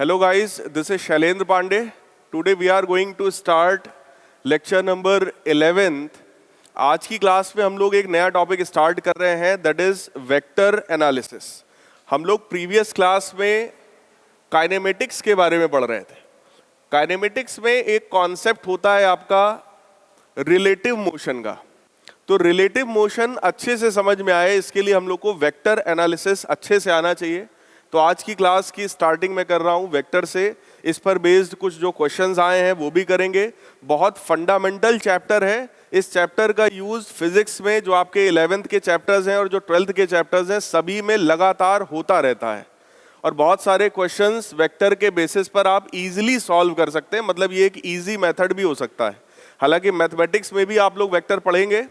Hello guys, this is Shailendra Pandey. Today we are going to start lecture number 11th. आज की class में हम लोग एक नया टॉपिक स्टार्ट कर रहे हैं, दैट इज वेक्टर एनालिसिस. हम लोग प्रीवियस क्लास में काइनेमेटिक्स के बारे में पढ़ रहे थे. काइनेमेटिक्स में एक कॉन्सेप्ट होता है आपका रिलेटिव मोशन का. तो रिलेटिव मोशन अच्छे से समझ में आए इसके लिए हम लोग को वेक्टर एनालिसिस अच्छे से आना चाहिए. तो आज की क्लास की स्टार्टिंग में कर रहा हूँ वेक्टर से. इस पर बेस्ड कुछ जो क्वेश्चंस आए हैं वो भी करेंगे. बहुत फंडामेंटल चैप्टर है. इस चैप्टर का यूज फिजिक्स में जो आपके 11th के चैप्टर्स हैं और जो 12th के चैप्टर्स हैं सभी में लगातार होता रहता है. और बहुत सारे क्वेश्चंस वेक्टर के बेसिस पर आप इजीली सॉल्व कर सकते हैं. मतलब ये एक इजी मेथड भी हो सकता है. हालांकि मैथमेटिक्स में भी आप लोग वेक्टर पढ़ेंगे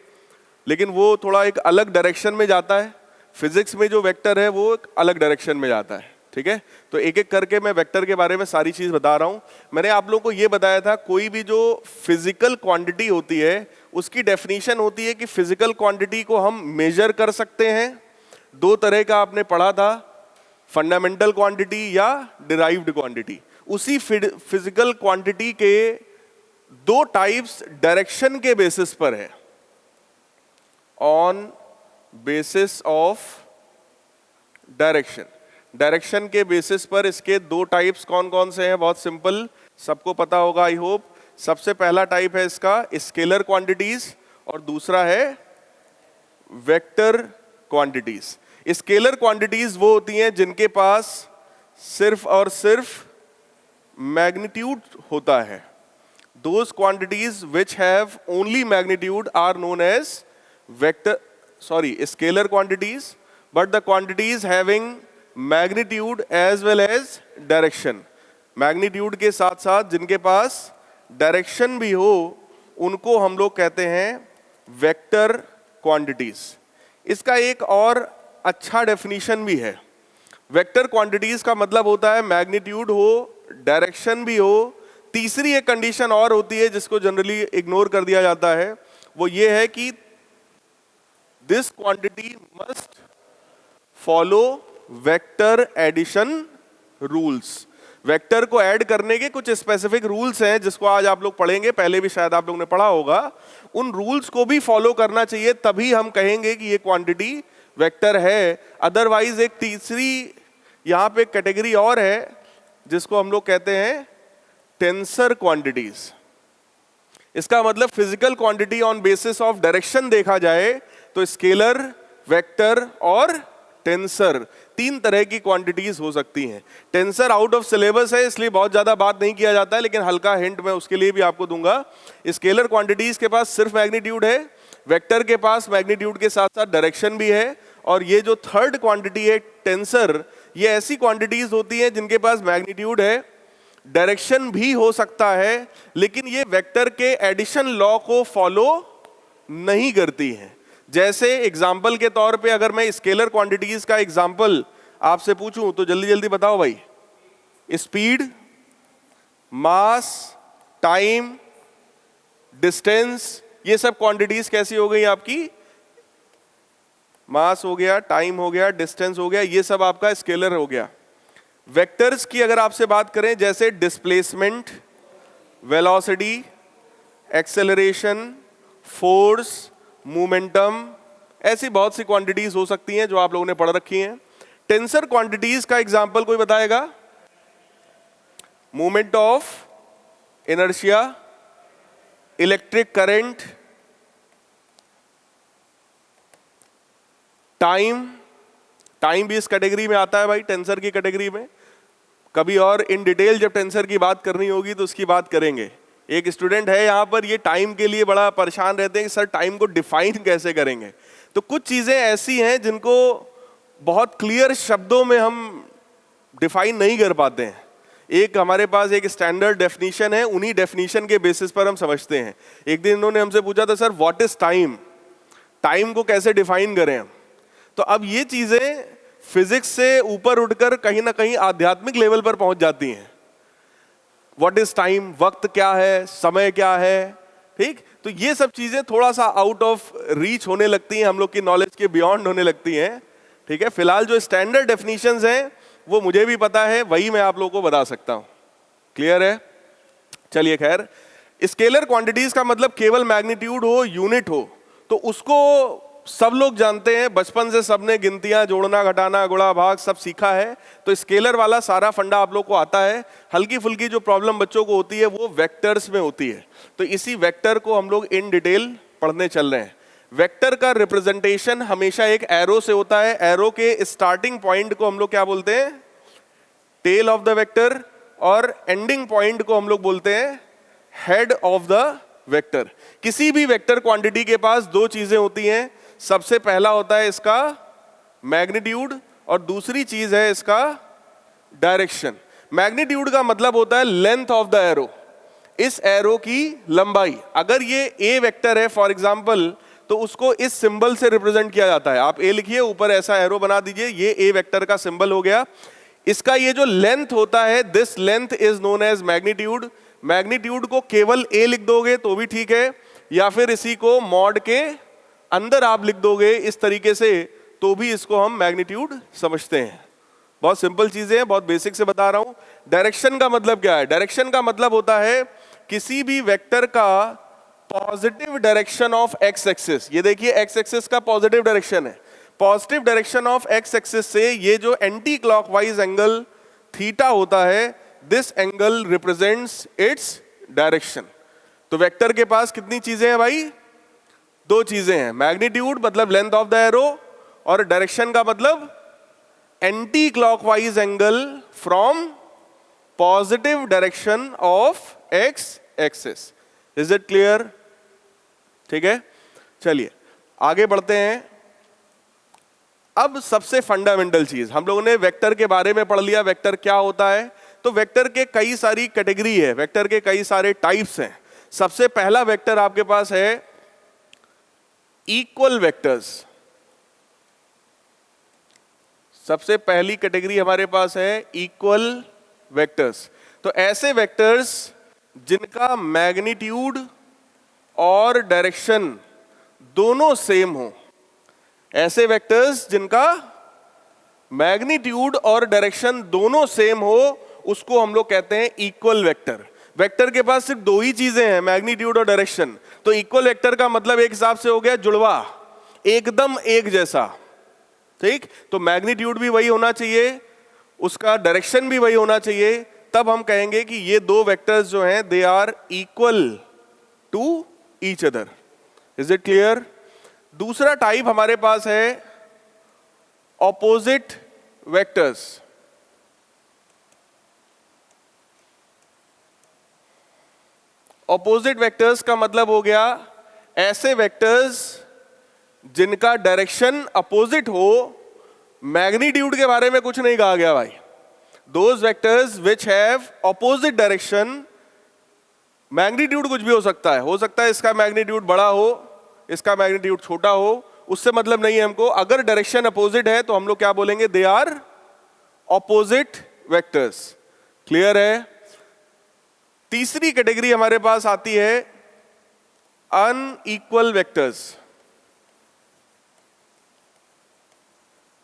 लेकिन वो थोड़ा एक अलग डायरेक्शन में जाता है. फिजिक्स में जो वेक्टर है वो एक अलग डायरेक्शन में जाता है. ठीक है, तो एक एक करके मैं वेक्टर के बारे में सारी चीज बता रहा हूं. मैंने आप लोगों को ये बताया था कोई भी जो फिजिकल क्वांटिटी होती है उसकी डेफिनेशन होती है कि फिजिकल क्वांटिटी को हम मेजर कर सकते हैं. दो तरह का आपने पढ़ा था, फंडामेंटल क्वांटिटी या डिराइव्ड क्वांटिटी. उसी फिजिकल क्वांटिटी के दो टाइप्स डायरेक्शन के बेसिस पर है. On basis of direction, direction के बेसिस पर इसके दो टाइप्स कौन कौन से हैं? बहुत सिंपल, सबको पता होगा आई होप. सबसे पहला टाइप है इसका स्केलर क्वांटिटीज और दूसरा है वेक्टर क्वांटिटीज. स्केलर क्वांटिटीज वो होती हैं जिनके पास सिर्फ और सिर्फ मैग्नीट्यूड होता है. Those quantities which have only magnitude are known as scalar quantities, but the quantities having magnitude as well as direction, magnitude के साथ साथ जिनके पास डायरेक्शन भी हो उनको हम लोग कहते हैं वेक्टर क्वांटिटीज. इसका एक और अच्छा डेफिनेशन भी है. वेक्टर क्वांटिटीज का मतलब होता है मैग्नीट्यूड हो, डायरेक्शन भी हो. तीसरी एक कंडीशन और होती है जिसको जनरली इग्नोर कर दिया जाता है, वो ये है कि this quantity must follow vector addition rules. Vector को ऐड करने के कुछ स्पेसिफिक रूल्स हैं जिसको आज आप लोग पढ़ेंगे. पहले भी शायद आप लोग ने पढ़ा होगा. उन रूल्स को भी फॉलो करना चाहिए, तभी हम कहेंगे कि ये क्वांटिटी वेक्टर है. अदरवाइज एक तीसरी यहाँ पे कैटेगरी और है जिसको हम लोग कहते हैं टेंसर क्वांटिटीज. इसका मतलब physical quantity on basis of direction देखा जाए तो स्केलर, वेक्टर और टेंसर, तीन तरह की क्वांटिटीज हो सकती हैं. टेंसर आउट ऑफ सिलेबस है इसलिए बहुत ज्यादा बात नहीं किया जाता है, लेकिन हल्का हिंट मैं उसके लिए भी आपको दूंगा. स्केलर क्वांटिटीज के पास सिर्फ मैग्नीट्यूड है, वेक्टर के पास मैग्नीट्यूड के साथ साथ डायरेक्शन भी है. और ये जो थर्ड क्वांटिटी है टेंसर, ये ऐसी क्वांटिटीज होती हैं जिनके पास मैग्नीट्यूड है, डायरेक्शन भी हो सकता है, लेकिन ये वेक्टर के एडिशन लॉ को फॉलो नहीं करती हैं. जैसे एग्जाम्पल के तौर पे अगर मैं स्केलर क्वांटिटीज का एग्जाम्पल आपसे पूछूं तो जल्दी जल्दी बताओ भाई. स्पीड, मास, टाइम, डिस्टेंस, ये सब क्वांटिटीज कैसी हो गई आपकी? मास हो गया, टाइम हो गया, डिस्टेंस हो गया, ये सब आपका स्केलर हो गया. वेक्टर्स की अगर आपसे बात करें जैसे displacement, velocity, acceleration, force, momentum, ऐसी बहुत सी क्वांटिटीज हो सकती हैं जो आप लोगों ने पढ़ रखी हैं. टेंसर क्वांटिटीज का एग्जांपल कोई बताएगा? Moment of inertia, electric current, time. Time भी इस कैटेगरी में आता है भाई, टेंसर की कैटेगरी में. कभी और इन डिटेल जब टेंसर की बात करनी होगी तो उसकी बात करेंगे. एक स्टूडेंट है यहाँ पर, ये टाइम के लिए बड़ा परेशान रहते हैं कि सर टाइम को डिफाइन कैसे करेंगे. तो कुछ चीजें ऐसी हैं जिनको बहुत क्लियर शब्दों में हम डिफाइन नहीं कर पाते हैं. एक हमारे पास एक स्टैंडर्ड डेफिनेशन है, उन्हीं डेफिनेशन के बेसिस पर हम समझते हैं. एक दिन इन्होंने हमसे पूछा था sir what is time, time को कैसे डिफाइन करें हम. तो अब ये चीजें फिजिक्स से ऊपर उठकर कहीं ना कहीं आध्यात्मिक लेवल पर पहुंच जाती हैं. व्हाट इज टाइम, वक्त क्या है, समय क्या है. ठीक, तो ये सब चीजें थोड़ा सा आउट ऑफ रीच होने लगती हैं, हम लोग की नॉलेज के बियॉन्ड होने लगती हैं. ठीक है, फिलहाल जो स्टैंडर्ड डेफिनेशंस हैं वो मुझे भी पता है, वही मैं आप लोगों को बता सकता हूं। क्लियर है? चलिए खैर, स्केलर क्वांटिटीज का मतलब केवल मैग्नीट्यूड हो, यूनिट हो, तो उसको सब लोग जानते हैं, बचपन से सबने गिनतियां, जोड़ना, घटाना, गुणा, भाग सब सीखा है, तो स्केलर वाला सारा फंडा आप लोग को आता है। हल्की फुल्की जो प्रॉब्लम बच्चों को होती है वो वेक्टर्स में होती है, तो इसी वेक्टर को हम लोग इन डिटेल पढ़ने चल रहे हैं। वेक्टर का रिप्रेजेंटेशन हमेशा एक एरो से होता है। एरो के स्टार्टिंग पॉइंट को हम लोग क्या बोलते हैं? टेल ऑफ द वेक्टर, और एंडिंग पॉइंट को हम लोग बोलते हैं हेड ऑफ द वेक्टर। किसी भी वेक्टर क्वांटिटी के पास दो चीजें होती हैं। सबसे पहला होता है इसका मैग्नीट्यूड, और दूसरी चीज है इसका डायरेक्शन। मैग्नीट्यूड का मतलब होता है लेंथ ऑफ द एरो, इस एरो की लंबाई। अगर ये ए वेक्टर है फॉर एग्जांपल, तो उसको इस सिंबल से रिप्रेजेंट किया जाता है। आप ए लिखिए, ऊपर ऐसा एरो बना दीजिए, ये ए वेक्टर का सिंबल हो गया। इसका ये जो लेंथ होता है, this length is known as magnitude. Magnitude को केवल ए लिख दोगे तो भी ठीक है, या फिर इसी को मॉड के अंदर आप लिख दोगे इस तरीके से, तो भी इसको हम मैग्नीट्यूड समझते हैं। बहुत सिंपल चीजें हैं, बहुत बेसिक से बता रहा हूं। डायरेक्शन का मतलब क्या है? डायरेक्शन का मतलब होता है किसी भी वेक्टर का positive direction of x axis. ये देखिए एक्स एक्सिस का पॉजिटिव डायरेक्शन है। Positive direction of x axis से ये जो एंटी क्लॉकवाइज एंगल थीटा होता है, this angle represents its direction. तो वेक्टर के पास कितनी चीजें हैं भाई? दो चीजें हैं। मैग्नीट्यूड मतलब लेंथ ऑफ द एरो, और डायरेक्शन का मतलब anti clockwise angle from positive direction of x axis. Is it clear? ठीक है, चलिए आगे बढ़ते हैं। अब सबसे फंडामेंटल चीज, हम लोगों ने वेक्टर के बारे में पढ़ लिया, वेक्टर क्या होता है। तो वेक्टर के कई सारी कैटेगरी है, वेक्टर के कई सारे टाइप्स हैं। सबसे पहला वेक्टर आपके पास है इक्वल वेक्टर्स। सबसे पहली कैटेगरी हमारे पास है इक्वल वेक्टर्स। तो ऐसे वेक्टर्स जिनका मैग्नीट्यूड और डायरेक्शन दोनों सेम हो। ऐसे वेक्टर्स जिनका मैग्नीट्यूड और डायरेक्शन दोनों सेम हो, उसको हम लोग कहते हैं इक्वल वेक्टर। वेक्टर के पास सिर्फ दो ही चीजें हैं, मैग्नीट्यूड और डायरेक्शन। तो इक्वल वेक्टर का मतलब एक हिसाब से हो गया जुड़वा, एकदम एक जैसा। ठीक, तो मैग्नीट्यूड भी वही होना चाहिए, उसका डायरेक्शन भी वही होना चाहिए, तब हम कहेंगे कि ये दो वेक्टर्स जो हैं they are equal to each other. Is it clear? दूसरा टाइप हमारे पास है ऑपोजिट वेक्टर्स। ऑपोजिट वेक्टर्स का मतलब हो गया ऐसे वेक्टर्स जिनका डायरेक्शन अपोजिट हो। मैग्नीट्यूड के बारे में कुछ नहीं कहा गया भाई। Those vectors which have opposite direction, magnitude कुछ भी हो सकता है इसका मैग्नीट्यूड बड़ा हो, इसका मैग्नीट्यूड छोटा हो, उससे मतलब नहीं है हमको। अगर डायरेक्शन अपोजिट है तो हम लोग क्या बोलेंगे? They are opposite vectors. Clear है? तीसरी कैटेगरी हमारे पास आती है अनइक्वल वेक्टर्स।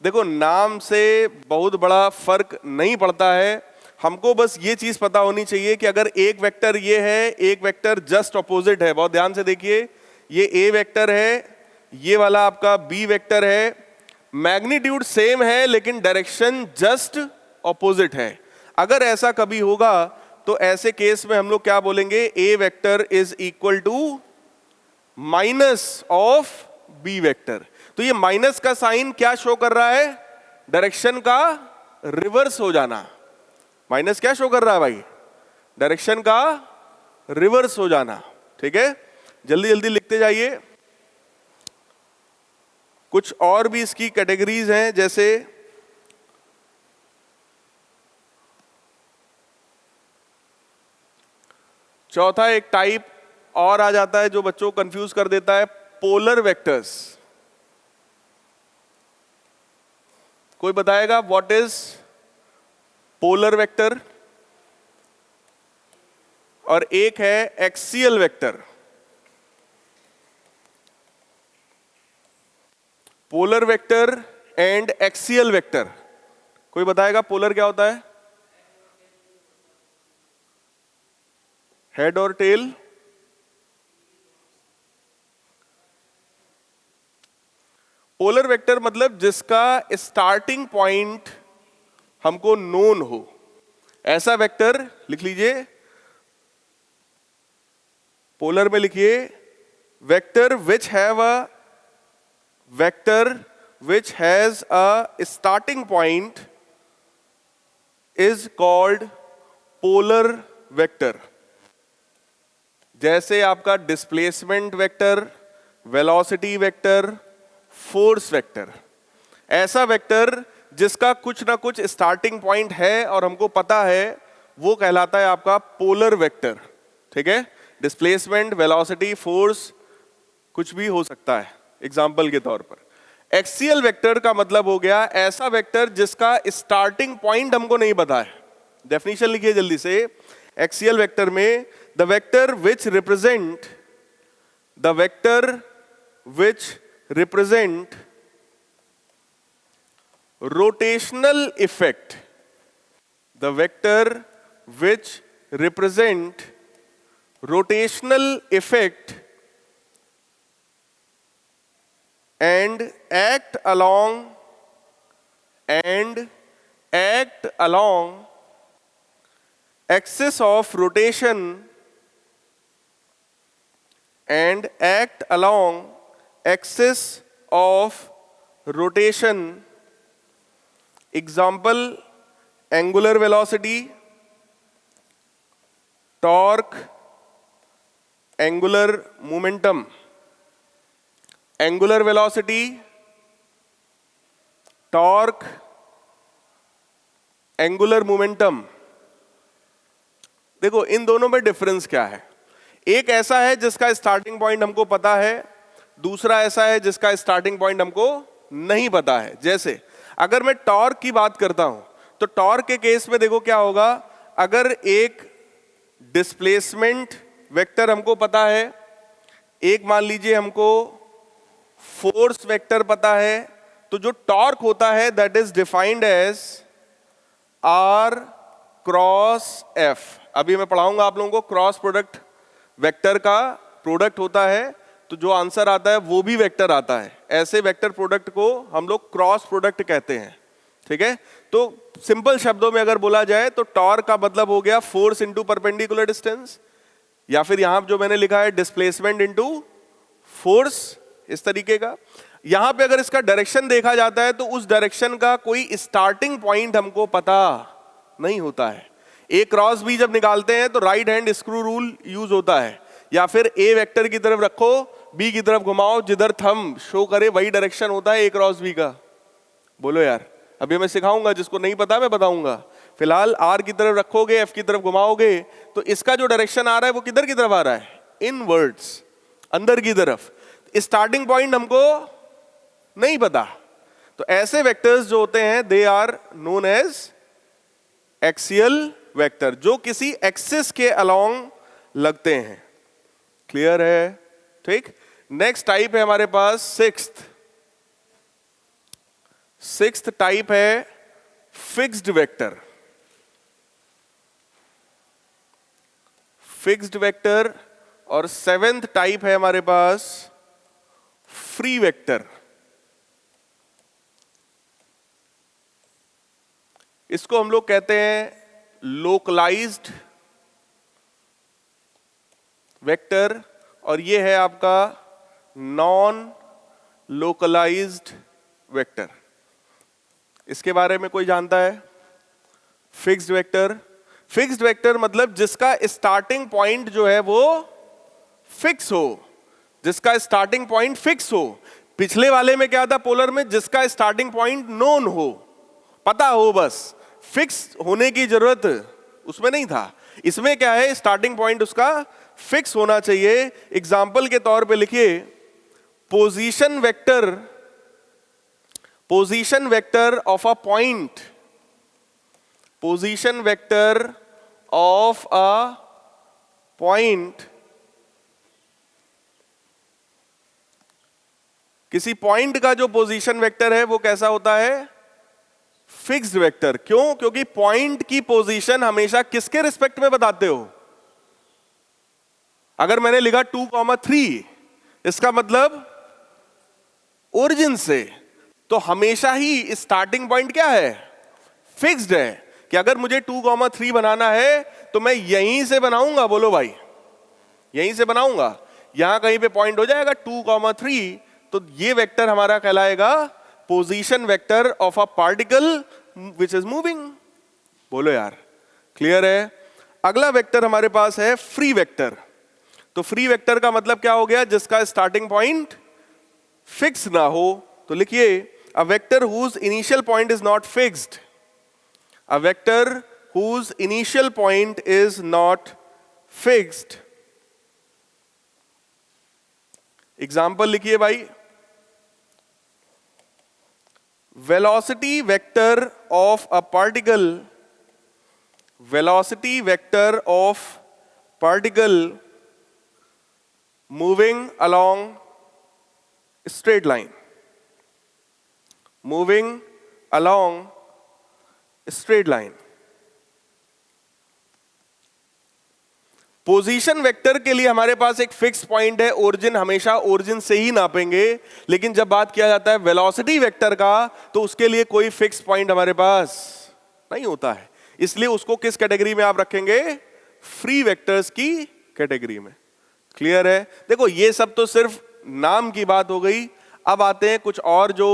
देखो, नाम से बहुत बड़ा फर्क नहीं पड़ता है, हमको बस ये चीज पता होनी चाहिए कि अगर एक वेक्टर ये है, एक वेक्टर जस्ट ऑपोजिट है। बहुत ध्यान से देखिए, ये ए वेक्टर है, ये वाला आपका बी वेक्टर है, मैग्नीट्यूड सेम है लेकिन डायरेक्शन जस्ट ऑपोजिट है। अगर ऐसा कभी होगा तो ऐसे केस में हम लोग क्या बोलेंगे? A vector is equal to minus of B vector. तो ये माइनस का साइन क्या शो कर रहा है? डायरेक्शन का रिवर्स हो जाना। माइनस क्या शो कर रहा है भाई? डायरेक्शन का रिवर्स हो जाना। ठीक है, जल्दी जल्दी लिखते जाइए। कुछ और भी इसकी कैटेगरीज हैं, जैसे चौथा एक टाइप और आ जाता है जो बच्चों को कंफ्यूज कर देता है, पोलर वेक्टर्स। कोई बताएगा व्हाट इज पोलर वेक्टर? और एक है axial vector. Polar vector and axial vector, कोई बताएगा पोलर क्या होता है? हेड और टेल। पोलर वेक्टर मतलब जिसका स्टार्टिंग पॉइंट हमको नोन हो, ऐसा वेक्टर लिख लीजिए। पोलर में लिखिए vector which has a starting point is called polar vector. जैसे आपका displacement vector, velocity vector, force vector, ऐसा वेक्टर जिसका कुछ ना कुछ स्टार्टिंग पॉइंट है और हमको पता है, वो कहलाता है आपका पोलर वेक्टर। ठीक है, डिस्प्लेसमेंट, वेलोसिटी, फोर्स कुछ भी हो सकता है। एग्जाम्पल के तौर पर एक्सियल वेक्टर का मतलब हो गया ऐसा वेक्टर जिसका स्टार्टिंग पॉइंट हमको नहीं पता है। डेफिनेशन लिखिए जल्दी से। एक्सियल वेक्टर में the vector which represent rotational effect, the vector which represent rotational effect and act along axis of rotation and act along axis of rotation. Example, angular velocity, torque, angular momentum. Angular velocity, torque, angular momentum. देखो इन दोनों में difference क्या है? एक ऐसा है जिसका starting point हमको पता है, दूसरा ऐसा है जिसका स्टार्टिंग पॉइंट हमको नहीं पता है। जैसे अगर मैं टॉर्क की बात करता हूं तो टॉर्क के केस में देखो क्या होगा, अगर एक डिस्प्लेसमेंट वेक्टर हमको पता है, एक मान लीजिए हमको फोर्स वेक्टर पता है, तो जो टॉर्क होता है that is defined as r cross F. अभी मैं पढ़ाऊंगा आप लोगों को, क्रॉस प्रोडक्ट वेक्टर का प्रोडक्ट होता है, तो जो आंसर आता है वो भी वेक्टर आता है। ऐसे वेक्टर प्रोडक्ट को हम लोग क्रॉस प्रोडक्ट कहते हैं। ठीक है, तो सिंपल शब्दों में अगर बोला जाए तो टॉर्क का मतलब हो गया फोर्स इनटू परपेंडिकुलर डिस्टेंस, या फिर यहां जो मैंने लिखा है डिस्प्लेसमेंट इनटू फोर्स, इस तरीके का। यहां पे अगर इसका डायरेक्शन देखा जाता है तो उस डायरेक्शन का कोई स्टार्टिंग पॉइंट हमको पता नहीं होता है। ए क्रॉस बी जब निकालते हैं तो right hand screw rule use होता है, या फिर ए वेक्टर की तरफ रखो, बी की तरफ घुमाओ, जिधर थंब शो करे वही डायरेक्शन होता है ए क्रॉस बी का। बोलो यार, अभी मैं सिखाऊंगा, जिसको नहीं पता मैं बताऊंगा। फिलहाल आर की तरफ रखोगे, एफ की तरफ घुमाओगे, तो इसका जो डायरेक्शन आ रहा है वो किधर की तरफ आ रहा है? इनवर्ड्स, अंदर की तरफ। स्टार्टिंग पॉइंट हमको नहीं पता, तो ऐसे वेक्टर्स जो होते हैं they are known as axial vector, जो किसी एक्सिस के अलोंग लगते हैं। क्लियर है? ठीक। नेक्स्ट टाइप है हमारे पास सिक्स्थ टाइप है फिक्स्ड वेक्टर। Fixed vector. और सेवेंथ टाइप है हमारे पास फ्री वेक्टर। इसको हम लोग कहते हैं लोकलाइज्ड वेक्टर, और ये है आपका नॉन लोकलाइज्ड वेक्टर। इसके बारे में कोई जानता है? फिक्स्ड वेक्टर मतलब जिसका स्टार्टिंग पॉइंट जो है वो फिक्स हो, जिसका स्टार्टिंग पॉइंट फिक्स हो। पिछले वाले में क्या था पोलर में? जिसका स्टार्टिंग पॉइंट नोन हो, पता हो, बस फिक्स होने की जरूरत उसमें नहीं था। इसमें क्या है, स्टार्टिंग पॉइंट उसका फिक्स होना चाहिए। एग्जाम्पल के तौर पे लिखिए, position vector of a point, position vector of a point, किसी पॉइंट का जो पोजीशन वेक्टर है वो कैसा होता है? Fixed vector. क्यों? क्योंकि पॉइंट की पोजीशन हमेशा किसके रिस्पेक्ट में बताते हो? अगर मैंने लिखा 2,3, इसका मतलब ओरिजिन से, तो हमेशा ही स्टार्टिंग पॉइंट क्या है? फिक्स्ड है कि अगर मुझे 2,3 बनाना है तो मैं यहीं से बनाऊंगा। बोलो भाई, यहीं से बनाऊंगा। यहां कहीं पे पॉइंट हो जाएगा 2,3, तो ये वेक्टर हमारा कहलाएगा position vector of a particle which is moving. बोलो यार, क्लियर है? अगला वेक्टर हमारे पास है फ्री वेक्टर। तो फ्री वेक्टर का मतलब क्या हो गया? जिसका स्टार्टिंग पॉइंट फिक्स ना हो। तो लिखिए, a vector whose initial point is not fixed. A vector whose initial point is not fixed. Example लिखिए भाई, velocity vector of a particle, velocity vector of particle moving along straight line, moving along straight line। Position vector के लिए हमारे पास एक fix point है, origin, हमेशा origin से ही नापेंगे। लेकिन जब बात किया जाता है वेलोसिटी वेक्टर का, तो उसके लिए कोई फिक्स पॉइंट हमारे पास नहीं होता है। इसलिए उसको किस कैटेगरी में आप रखेंगे? फ्री वेक्टर्स की कैटेगरी में। क्लियर है? देखो, ये सब तो सिर्फ नाम की बात हो गई। अब आते हैं कुछ और जो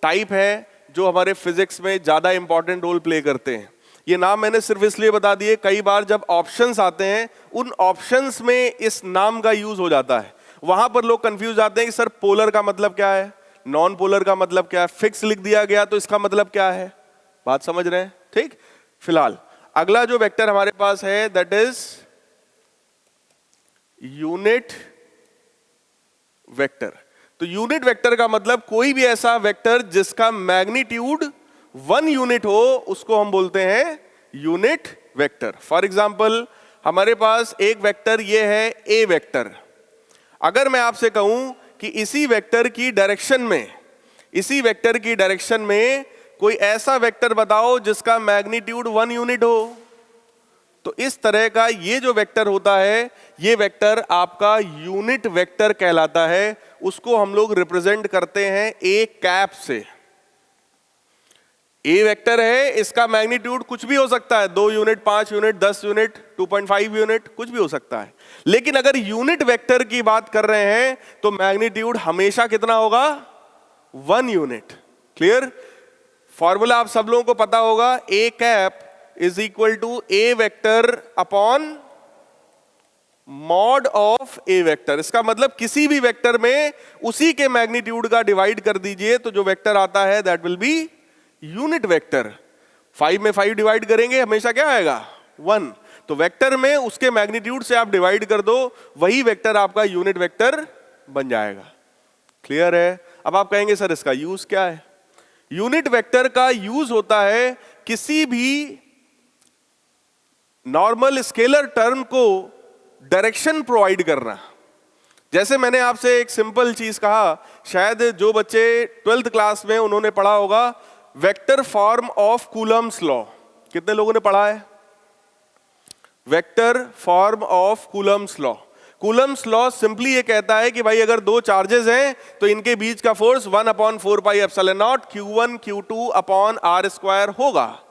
टाइप है जो हमारे फिजिक्स में ज्यादा इंपॉर्टेंट रोल प्ले करते हैं। ये नाम मैंने सिर्फ इसलिए बता दिए, कई बार जब ऑप्शंस आते हैं उन ऑप्शंस में इस नाम का यूज हो जाता है। वहां पर लोग कंफ्यूज आते हैं कि सर पोलर का मतलब क्या है, नॉन पोलर का मतलब क्या है, फिक्स लिख दिया गया तो इसका मतलब क्या है। बात समझ रहे हैं? ठीक। फिलहाल अगला जो वेक्टर हमारे पास है दैट इज यूनिट वेक्टर। तो यूनिट वेक्टर का मतलब कोई भी ऐसा वेक्टर जिसका मैग्नीट्यूड 1 यूनिट हो, उसको हम बोलते हैं यूनिट वेक्टर। फॉर एग्जाम्पल, हमारे पास एक वेक्टर ये है ए वेक्टर। अगर मैं आपसे कहूं कि इसी वेक्टर की डायरेक्शन में, इसी वेक्टर की डायरेक्शन में कोई ऐसा वेक्टर बताओ जिसका मैग्नीट्यूड 1 यूनिट हो, तो इस तरह का ये जो वेक्टर होता है, ये वेक्टर आपका यूनिट वेक्टर कहलाता है। उसको हम लोग रिप्रेजेंट करते हैं ए कैप से। ए वेक्टर है, इसका मैग्नीट्यूड कुछ भी हो सकता है, 2 यूनिट, 5 यूनिट, 10 यूनिट, 2.5 यूनिट, कुछ भी हो सकता है। लेकिन अगर यूनिट वेक्टर की बात कर रहे हैं तो मैग्नीट्यूड हमेशा कितना होगा? 1 यूनिट। क्लियर? फॉर्मूला आप सब लोगों को पता होगा, A cap is equal to A vector upon mod of A vector. इसका मतलब किसी भी वेक्टर में उसी के मैग्नीट्यूड का डिवाइड कर दीजिए तो जो वेक्टर आता है that will be unit vector. 5 में 5 डिवाइड करेंगे, हमेशा क्या आएगा? 1। तो वेक्टर में उसके मैग्नीट्यूड से आप डिवाइड कर दो, वही वेक्टर आपका यूनिट वेक्टर बन जाएगा। क्लियर है? अब आप कहेंगे सर इसका यूज क्या है? यूनिट वेक्टर का यूज होता है किसी भी नॉर्मल स्केलर टर्म को डायरेक्शन प्रोवाइड करना। जैसे मैंने आपसे एक सिंपल चीज कहा, शायद जो बच्चे 12th क्लास में उन्होंने पढ़ा होगा vector form of Coulomb's law. कितने लोगों ने पढ़ा है vector form of Coulomb's law? Coulomb's law simply ये कहता है कि भाई अगर दो चार्जेस हैं तो इनके बीच का force 1/4πε0 Q1 Q2 upon r² होगा।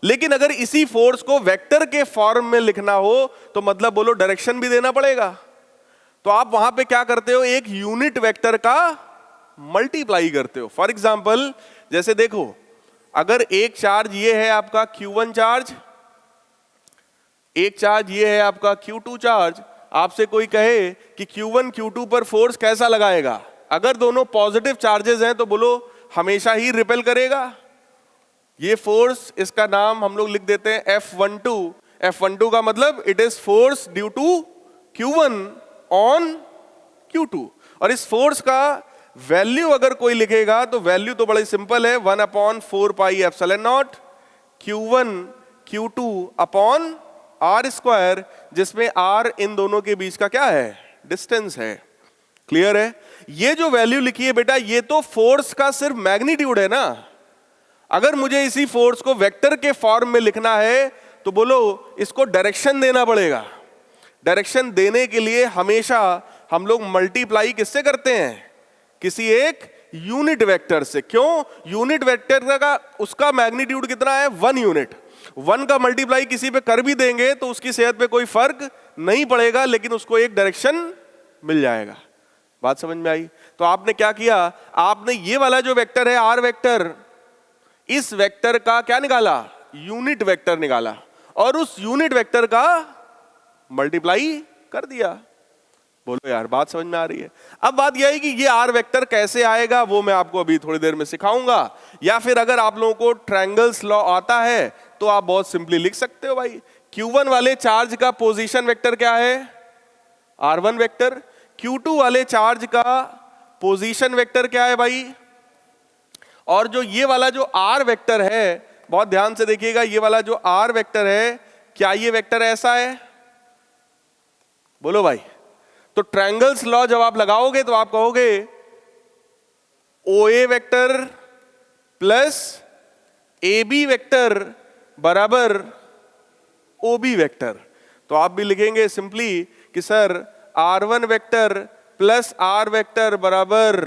लेकिन अगर इसी फोर्स को वेक्टर के फॉर्म में लिखना हो तो मतलब बोलो डायरेक्शन भी देना पड़ेगा। तो आप वहां पे क्या करते हो? एक यूनिट वेक्टर का मल्टीप्लाई करते हो। फॉर एग्जाम्पल, जैसे देखो, अगर एक चार्ज ये है आपका Q1 चार्ज, एक चार्ज ये है आपका Q2 चार्ज, आपसे कोई कहे कि Q1 Q2 पर फोर्स कैसा लगाएगा? अगर दोनों पॉजिटिव चार्जेस हैं तो बोलो हमेशा ही रिपेल करेगा। ये फोर्स, इसका नाम हम लोग लिख देते हैं F12। F12 का मतलब it is force due to Q1 on Q2। और इस फोर्स का वैल्यू अगर कोई लिखेगा तो वैल्यू तो बड़ी सिंपल है, 1/4πε0 Q1 Q2 अपॉन r², जिसमें r इन दोनों के बीच का क्या है? डिस्टेंस है। क्लियर है? ये जो वैल्यू लिखी है बेटा, ये तो फोर्स का सिर्फ मैग्नीट्यूड है ना। अगर मुझे इसी फोर्स को वेक्टर के फॉर्म में लिखना है तो बोलो इसको डायरेक्शन देना पड़ेगा। डायरेक्शन देने के लिए हमेशा हम लोग मल्टीप्लाई किससे करते हैं? किसी एक यूनिट वेक्टर से। क्यों? यूनिट वेक्टर का उसका मैग्नीट्यूड कितना है? 1 यूनिट। 1 का मल्टीप्लाई किसी पे कर भी देंगे तो उसकी सेहत पे कोई फर्क नहीं पड़ेगा, लेकिन उसको एक डायरेक्शन मिल जाएगा। बात समझ में आई? तो आपने क्या किया, आपने ये वाला जो वेक्टर है आर वेक्टर, इस वेक्टर का क्या निकाला? यूनिट वेक्टर निकाला, और उस यूनिट वेक्टर का मल्टीप्लाई कर दिया। बोलो यार, बात समझ में आ रही है? अब बात यह है कि ये आर वेक्टर कैसे आएगा वो मैं आपको अभी थोड़ी देर में सिखाऊंगा, या फिर अगर आप लोगों को ट्रायंगल्स लॉ आता है तो आप बहुत सिंपली लिख सकते हो भाई, Q1 वाले चार्ज का पोजीशन वेक्टर क्या है? R1 vector. Q2 वाले चार्ज का पोजीशन वेक्टर क्या है भाई? और जो ये वाला जो R वेक्टर है, बहुत ध्यान से देखिएगा, ये वाला जो R वेक्टर है, क्या ये वेक्टर ऐसा है? बोलो भाई। तो ट्रायंगल्स लॉ जब आप लगाओगे तो आप कहोगे OA vector plus AB vector बराबर OB वेक्टर। तो आप भी लिखेंगे सिंपली कि sir R1 vector plus R vector बराबर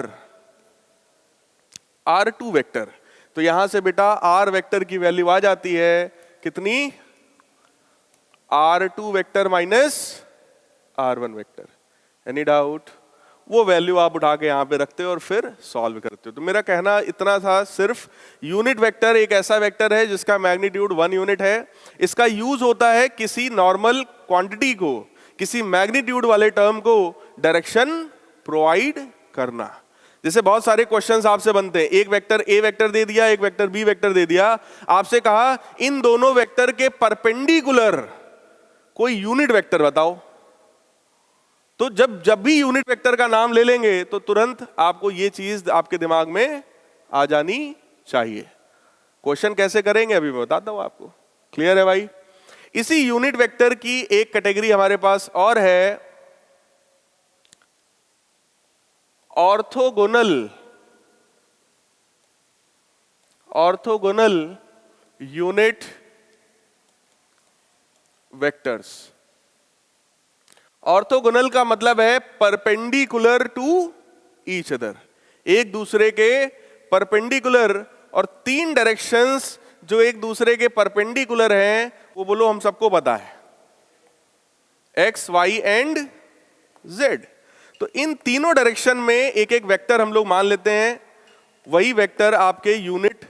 R2 वेक्टर। तो यहां से बेटा R वेक्टर की वैल्यू आ जाती है कितनी? R2 vector minus R1 vector. Any doubt? वो वैल्यू आप उठा के यहां पे रखते हो और फिर सॉल्व करते हो। तो मेरा कहना इतना था, सिर्फ यूनिट वेक्टर एक ऐसा वेक्टर है जिसका मैग्नीट्यूड 1 यूनिट है। इसका यूज होता है किसी नॉर्मल क्वांटिटी को, किसी मैग्नीट्यूड वाले टर्म को डायरेक्शन प्रोवाइड करना। जैसे बहुत सारे क्वेश्चंस आपसे बनते हैं, एक वेक्टर ए वेक्टर दे दिया, एक वेक्टर बी वेक्टर दे दिया, आपसे कहा इन दोनों वेक्टर के परपेंडिकुलर कोई यूनिट वेक्टर बताओ। तो जब भी यूनिट वेक्टर का नाम ले लेंगे तो तुरंत आपको ये चीज आपके दिमाग में आ जानी चाहिए। क्वेश्चन कैसे करेंगे अभी मैं बताता हूं आपको। क्लियर है भाई? इसी यूनिट वेक्टर की एक कैटेगरी हमारे पास और है, orthogonal. Orthogonal unit vectors. Orthogonal का मतलब है परपेंडिकुलर टू ईच अदर, एक दूसरे के परपेंडिकुलर। और 3 डायरेक्शंस जो एक दूसरे के परपेंडिकुलर हैं वो बोलो हम सबको पता है, एक्स वाई एंड जेड। तो इन तीनों डायरेक्शन में एक एक वेक्टर हम लोग मान लेते हैं, वही वेक्टर आपके यूनिट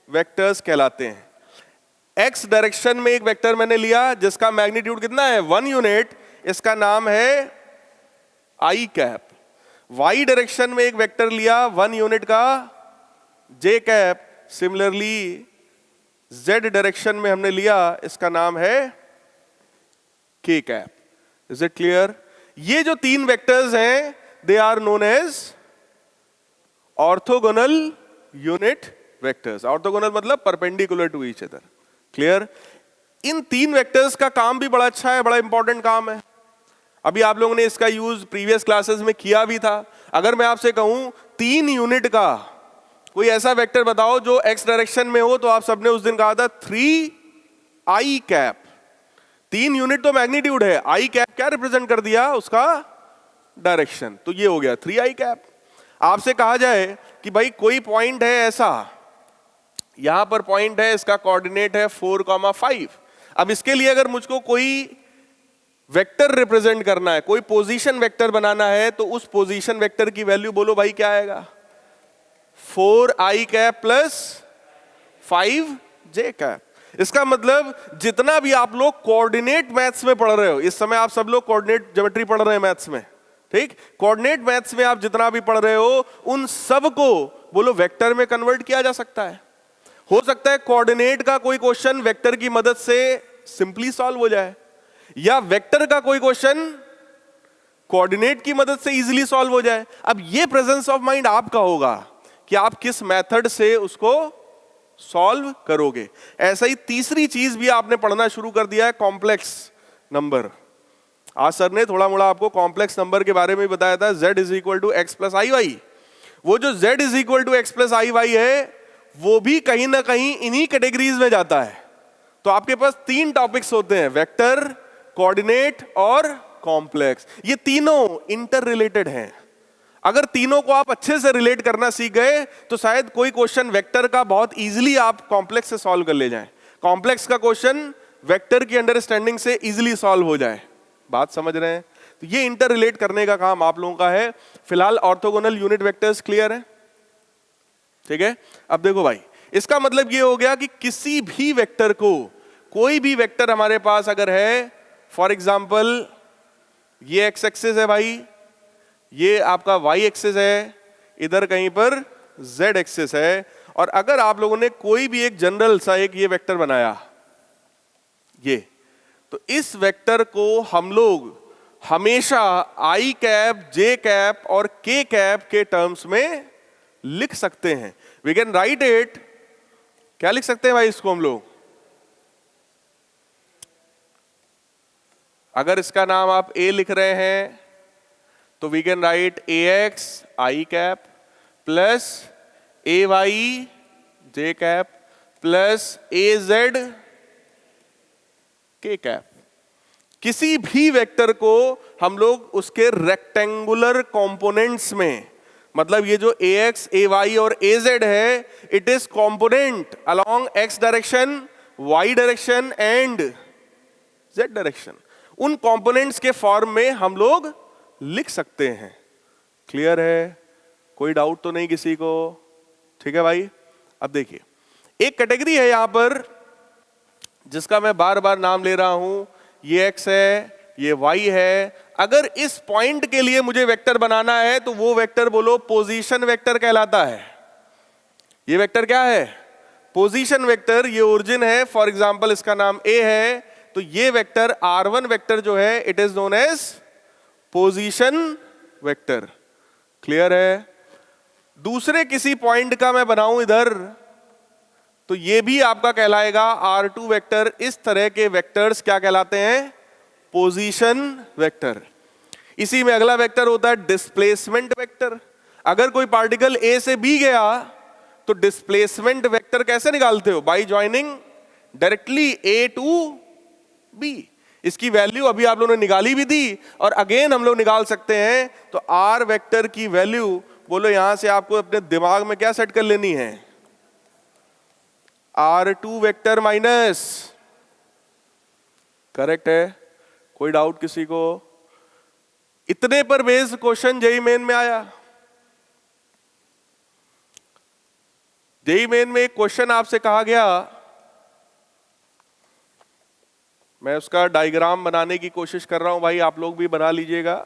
वेक्टर्स कहलाते हैं। एक्स डायरेक्शन में एक वेक्टर मैंने लिया जिसका मैग्नीट्यूड कितना है? 1 यूनिट, इसका नाम है आई कैप। वाई डायरेक्शन में एक वेक्टर लिया 1 यूनिट का, जे कैप। सिमिलरली जेड डायरेक्शन में हमने लिया, इसका नाम है के कैप। Is it clear? ये जो 3 वेक्टर्स हैं they are known as orthogonal unit vectors. Orthogonal मतलब perpendicular to each other. Clear? इन 3 वेक्टर्स का काम भी बड़ा अच्छा है, बड़ा इंपॉर्टेंट काम है। अभी आप लोगों ने इसका यूज प्रीवियस क्लासेस में किया भी था। अगर मैं आपसे कहूं 3 यूनिट का कोई ऐसा वेक्टर बताओ जो एक्स डायरेक्शन में हो, तो आप सबने उस दिन कहा था 3 आई कैप। 3 यूनिट तो मैग्नीट्यूड है, आई कैप क्या रिप्रेजेंट कर दिया? उसका डायरेक्शन। तो ये हो गया 3 आई कैप। आपसे कहा जाए कि भाई कोई पॉइंट है ऐसा, यहां पर पॉइंट है, इसका कोऑर्डिनेट है 4,5। अब इसके लिए अगर मुझको कोई वेक्टर रिप्रेजेंट करना है, कोई पोजीशन वेक्टर बनाना है, तो उस पोजीशन वेक्टर की वैल्यू बोलो भाई क्या आएगा? 4 आई कैप प्लस 5 जे कैप। इसका मतलब जितना भी आप लोग कोऑर्डिनेट मैथ्स में पढ़ रहे हो, इस समय आप सब लोग कोऑर्डिनेट ज्योमेट्री पढ़ रहे हैं मैथ्स में, ठीक? कोऑर्डिनेट मैथ्स में आप जितना भी पढ़ रहे हो उन सब को बोलो वेक्टर में कन्वर्ट किया जा सकता है। हो सकता है कोऑर्डिनेट का कोई क्वेश्चन वेक्टर की मदद से सिंपली सॉल्व हो जाए, या वेक्टर का कोई क्वेश्चन कोऑर्डिनेट की मदद से इजीली सॉल्व हो जाए। अब ये प्रेजेंस ऑफ माइंड आपका होगा कि आप किस मेथड से उसको सॉल्व करोगे। ऐसा ही तीसरी चीज भी आपने पढ़ना शुरू कर दिया है, कॉम्प्लेक्स नंबर। आज सर ने थोड़ा मोड़ा आपको कॉम्प्लेक्स नंबर के बारे में बताया था, z = x + iy। वो जो z = x + iy है वो भी कहीं ना कहीं इन्हीं कैटेगरीज में जाता है। तो आपके पास 3 टॉपिक्स होते हैं, वेक्टर, कोऑर्डिनेट और कॉम्प्लेक्स। ये तीनों इंटर रिलेटेड हैं। अगर तीनों को आप अच्छे से रिलेट करना सीख गए तो शायद कोई क्वेश्चन वेक्टर का बहुत इजीली आप कॉम्प्लेक्स से सॉल्व कर ले जाएं, कॉम्प्लेक्स का क्वेश्चन वेक्टर की अंडरस्टैंडिंग से इजीली सॉल्व हो जाए। बात समझ रहे हैं? तो ये इंटर रिलेट करने का काम आप लोगों का है। फिलहाल ऑर्थोगोनल यूनिट वेक्टर्स क्लियर है? ठीक है। अब देखो भाई, इसका मतलब ये हो गया कि किसी भी वेक्टर को, कोई भी वेक्टर हमारे पास अगर है, फॉर एग्जाम्पल ये एक्स एक्सिस है भाई, ये आपका वाई एक्सिस है, इधर कहीं पर जेड एक्सिस है, और अगर आप लोगों ने कोई भी एक जनरल सा एक ये वेक्टर बनाया, ये, तो इस वेक्टर को हम लोग हमेशा आई कैप, जे कैप और के कैप के टर्म्स में लिख सकते हैं। वी कैन राइट इट, क्या लिख सकते हैं भाई इसको हम लोग? अगर इसका नाम आप ए लिख रहे हैं तो we can write a x i cap plus a y j cap plus a z k cap. किसी भी वेक्टर को हम लोग उसके रेक्टेंगुलर कंपोनेंट्स में, मतलब ये जो ए एक्स ए वाई और ए जेड है, it is component along x direction, y direction and z direction. उन कंपोनेंट्स के फॉर्म में हम लोग लिख सकते हैं। क्लियर है? कोई डाउट तो नहीं किसी को? ठीक है भाई। अब देखिए, एक कैटेगरी है यहां पर जिसका मैं बार बार नाम ले रहा हूं, ये x है, ये y है। अगर इस पॉइंट के लिए मुझे वेक्टर बनाना है तो वो वेक्टर बोलो पोजीशन वेक्टर कहलाता है। ये वेक्टर क्या है? Position vector. ये ओरिजिन है, फॉर एग्जांपल इसका नाम a है, तो ये वेक्टर r1 वेक्टर जो है, it is known as position vector. Clear है? दूसरे किसी पॉइंट का मैं बनाऊं इधर, तो ये भी आपका कहलाएगा R2 वेक्टर। इस तरह के वेक्टर्स क्या कहलाते हैं? Position vector. इसी में अगला वेक्टर होता है डिस्प्लेसमेंट वेक्टर। अगर कोई पार्टिकल A से B गया तो डिस्प्लेसमेंट वेक्टर कैसे निकालते हो? By joining directly A to B। इसकी वैल्यू अभी आप लोगों ने निकाली भी थी और अगेन हम लोग निकाल सकते हैं। तो R वेक्टर की वैल्यू बोलो, यहां से आपको अपने दिमाग में क्या सेट कर लेनी है? R2 vector minus. करेक्ट है? कोई डाउट किसी को? इतने पर बेस्ड क्वेश्चन जेईई मेन में आया। जेईई मेन में एक क्वेश्चन आपसे कहा गया, मैं उसका डायग्राम बनाने की कोशिश कर रहा हूं भाई, आप लोग भी बना लीजिएगा।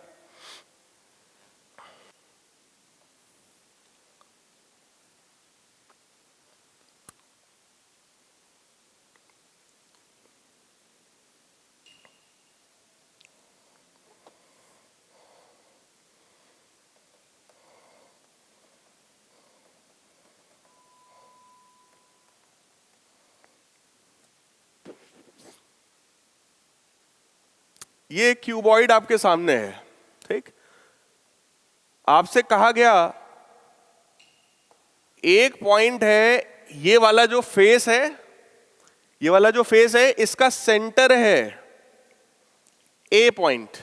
ये क्यूबॉइड आपके सामने है, ठीक? आपसे कहा गया एक पॉइंट है, ये वाला जो फेस है, ये वाला जो फेस है, इसका सेंटर है ए पॉइंट,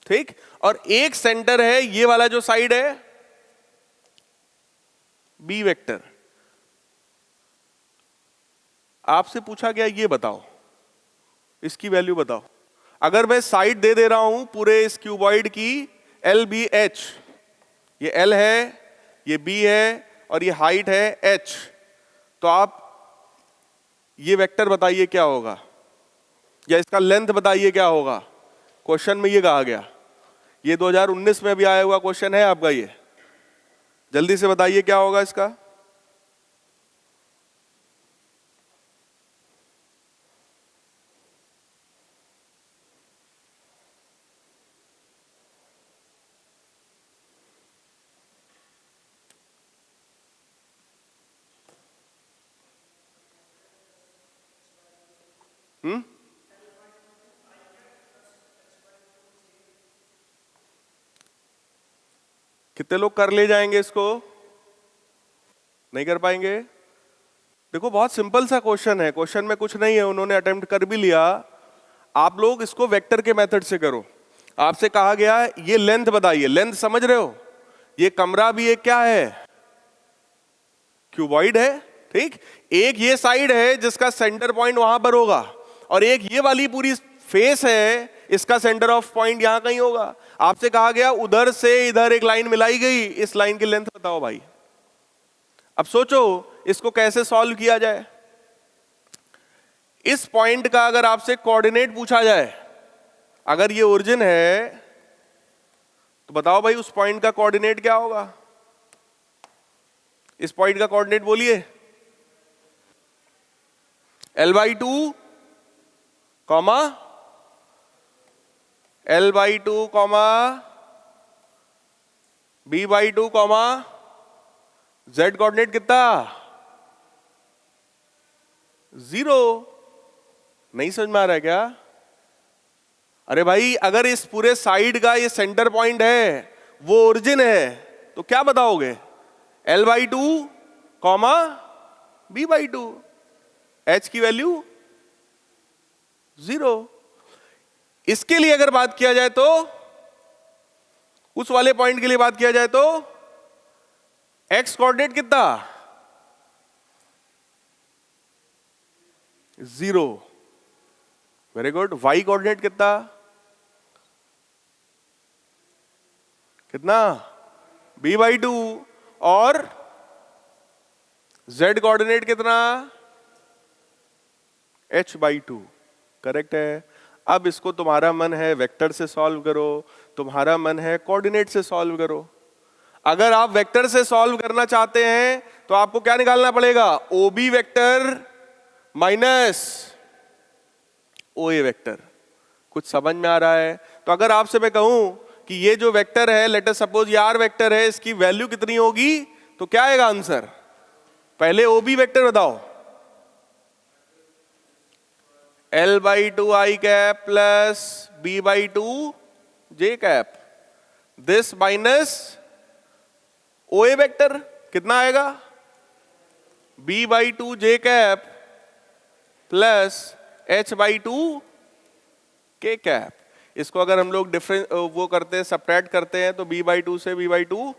ठीक? और एक सेंटर है ये वाला जो साइड है बी वेक्टर। आपसे पूछा गया ये बताओ, इसकी वैल्यू बताओ। अगर मैं साइड दे दे रहा हूं पूरे इस क्यूबॉइड की एल बी एच, ये एल है, ये बी है और ये हाइट है एच, तो आप ये वेक्टर बताइए क्या होगा, या इसका लेंथ बताइए क्या होगा। क्वेश्चन में ये कहा गया, ये 2019 में अभी आया हुआ क्वेश्चन है आपका, ये जल्दी से बताइए क्या होगा इसका। कितने लोग कर ले जाएंगे इसको? नहीं कर पाएंगे? देखो बहुत सिंपल सा क्वेश्चन है, क्वेश्चन में कुछ नहीं है, उन्होंने अटेम्प्ट कर भी लिया। आप लोग इसको वेक्टर के मेथड से करो। आपसे कहा गया ये लेंथ बताइए, लेंथ समझ रहे हो, ये कमरा भी एक क्या है, क्यूबॉइड है, ठीक। एक ये साइड है जिसका सेंटर पॉइंट वहां पर होगा, और एक ये वाली पूरी फेस है, इसका सेंटर ऑफ पॉइंट यहां कहीं होगा। आपसे कहा गया उधर से इधर एक लाइन मिलाई गई, इस लाइन की लेंथ बताओ भाई। अब सोचो इसको कैसे सॉल्व किया जाए। इस पॉइंट का अगर आपसे कोऑर्डिनेट पूछा जाए, अगर ये ओरिजिन है तो बताओ भाई उस पॉइंट का कोऑर्डिनेट क्या होगा। इस पॉइंट का कोऑर्डिनेट बोलिए, L/2 comma L/2 comma B/2 comma Z coordinate कितना, 0। नहीं समझ में आ रहा है क्या? अरे भाई अगर इस पूरे साइड का ये सेंटर पॉइंट है, वो ओरिजिन है, तो क्या बताओगे, L/2 कॉमा B/2, H की वैल्यू 0। इसके लिए अगर बात किया जाए तो, उस वाले पॉइंट के लिए बात किया जाए तो X कोऑर्डिनेट कितना, 0। Very good. Y कोऑर्डिनेट कितना, कितना, B/2, और Z कोऑर्डिनेट कितना, H/2। करेक्ट है। अब इसको तुम्हारा मन है वेक्टर से सॉल्व करो, तुम्हारा मन है कोऑर्डिनेट से सॉल्व करो। अगर आप वेक्टर से सॉल्व करना चाहते हैं तो आपको क्या निकालना पड़ेगा, OB vector minus OA vector. कुछ समझ में आ रहा है? तो अगर आपसे मैं कहूं कि ये जो वेक्टर है, लेट अस सपोज ये R वेक्टर है, इसकी वैल्यू कितनी होगी, तो क्या आएगा आंसर। पहले OB वेक्टर बताओ, L/2 I cap plus B/2 J cap, this minus OA vector कितना आएगा, B/2 J cap plus H/2 K cap. इसको अगर हम लोग डिफरेंस वो करते हैं, सब्ट्रैक्ट करते हैं, तो B/2 से B/2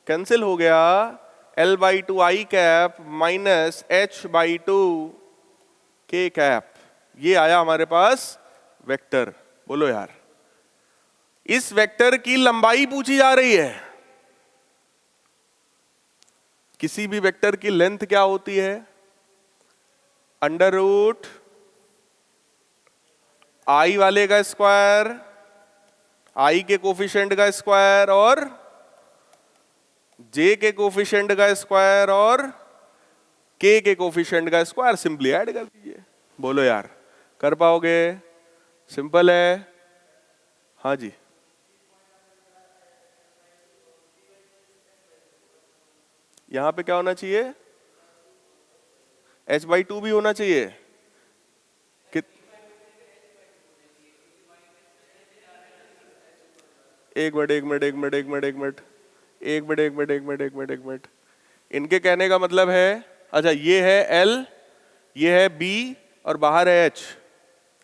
कैंसिल हो गया, L/2 I cap minus H/2 K cap. ये आया हमारे पास वेक्टर। बोलो यार, इस वेक्टर की लंबाई पूछी जा रही है। किसी भी वेक्टर की लेंथ क्या होती है, अंडर रूट I वाले का स्क्वायर, I के कोफिशिएंट का स्क्वायर, और J के कोफिशिएंट का स्क्वायर, और K के कोफिशिएंट का स्क्वायर। सिंपली ऐड कर दीजिए। बोलो यार, कर पाओगे? सिंपल है। हाँ जी, यहां पे क्या होना चाहिए, H/2 भी होना चाहिए। एक मिनट। इनके कहने का मतलब है, अच्छा ये है L, ये है B, और बाहर है H,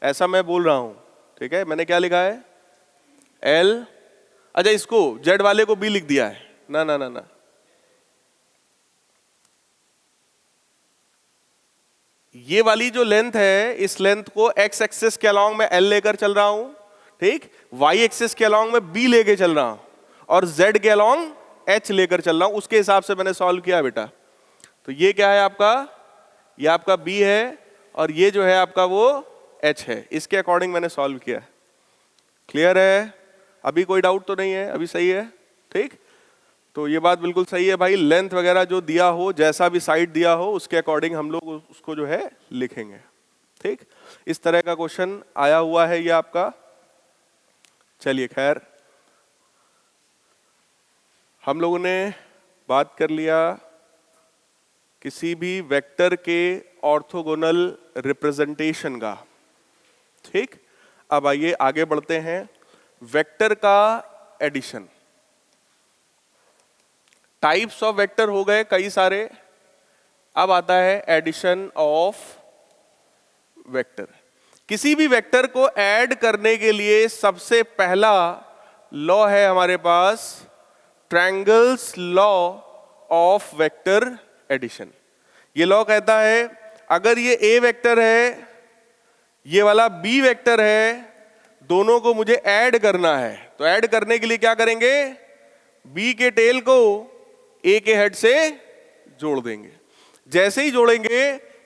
ऐसा मैं बोल रहा हूं, ठीक है। मैंने क्या लिखा है, L, अच्छा इसको Z वाले को B लिख दिया है, ना ना ना ना, ये वाली जो लेंथ है, इस लेंथ को X एक्सिस के अलॉन्ग में L लेकर चल रहा हूं, ठीक, Y एक्सिस के अलॉन्ग में B लेके चल रहा हूं, और Z के अलॉन्ग H लेकर चल रहा हूं। उसके हिसाब से मैंने सॉल्व किया बेटा। तो ये क्या है आपका, ये आपका B है, और ये जो है आपका वो H है। इसके अकॉर्डिंग मैंने सॉल्व किया। क्लियर है? अभी कोई डाउट तो नहीं है? अभी सही है, ठीक। तो ये बात बिल्कुल सही है भाई, लेंथ वगैरह जो दिया हो, जैसा भी साइड दिया हो, उसके अकॉर्डिंग हम लोग उसको जो है लिखेंगे, ठीक। इस तरह का क्वेश्चन आया हुआ है ये आपका। चलिए खैर, हम लोगों ने बात कर लिया किसी भी वेक्टर के ऑर्थोगोनल रिप्रेजेंटेशन का, ठीक। अब आइए आगे बढ़ते हैं। वेक्टर का एडिशन, टाइप्स ऑफ वेक्टर हो गए कई सारे। अब आता है एडिशन ऑफ वेक्टर। किसी भी वेक्टर को ऐड करने के लिए सबसे पहला लॉ है हमारे पास triangles law of vector addition. ये लॉ कहता है अगर ये ए वेक्टर है, ये वाला बी वेक्टर है, दोनों को मुझे ऐड करना है, तो ऐड करने के लिए क्या करेंगे, बी के टेल को ए के हेड से जोड़ देंगे। जैसे ही जोड़ेंगे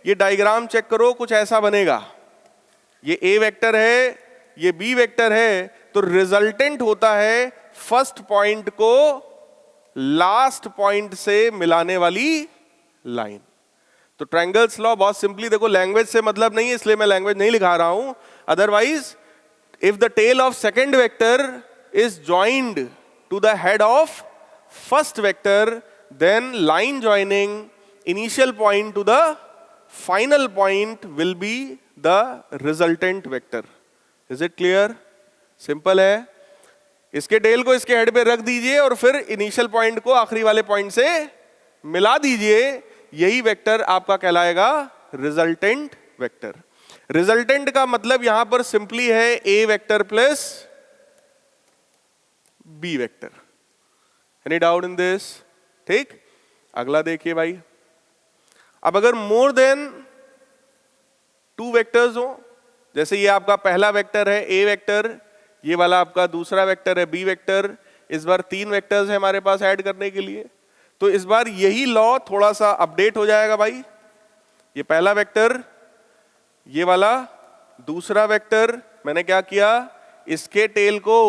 ये डायग्राम चेक करो, कुछ ऐसा बनेगा। ये ए वेक्टर है, ये बी वेक्टर है, तो रिजल्टेंट होता है फर्स्ट पॉइंट को लास्ट पॉइंट से मिलाने वाली लाइन। तो ट्रायंगल्स लॉ बहुत सिंपली देखो, लैंग्वेज से मतलब नहीं है इसलिए मैं लैंग्वेज नहीं लिखा रहा हूं, otherwise if the tail of second vector is joined to the head of first vector, then line joining initial point to the final point will be the resultant vector. Is it clear? Simple है। इसके tell को इसके head पे रख दीजिए और फिर initial point को आखिरी वाले पॉइंट से मिला दीजिए, यही वेक्टर आपका कहलाएगा रिजल्टेंट वेक्टर। रिजल्टेंट का मतलब यहां पर सिंपली है A vector plus B vector. Any doubt in this? ठीक, अगला देखिए भाई। अब अगर मोर देन 2 वेक्टर्स हो, जैसे ये आपका पहला वेक्टर है ए वेक्टर, ये वाला आपका दूसरा वेक्टर है बी वेक्टर, इस बार 3 वेक्टर्स है हमारे पास ऐड करने के लिए, तो इस बार यही लॉ थोड़ा सा अपडेट हो जाएगा भाई। ये पहला वेक्टर, ये वाला दूसरा वेक्टर, मैंने क्या किया, इसके टेल को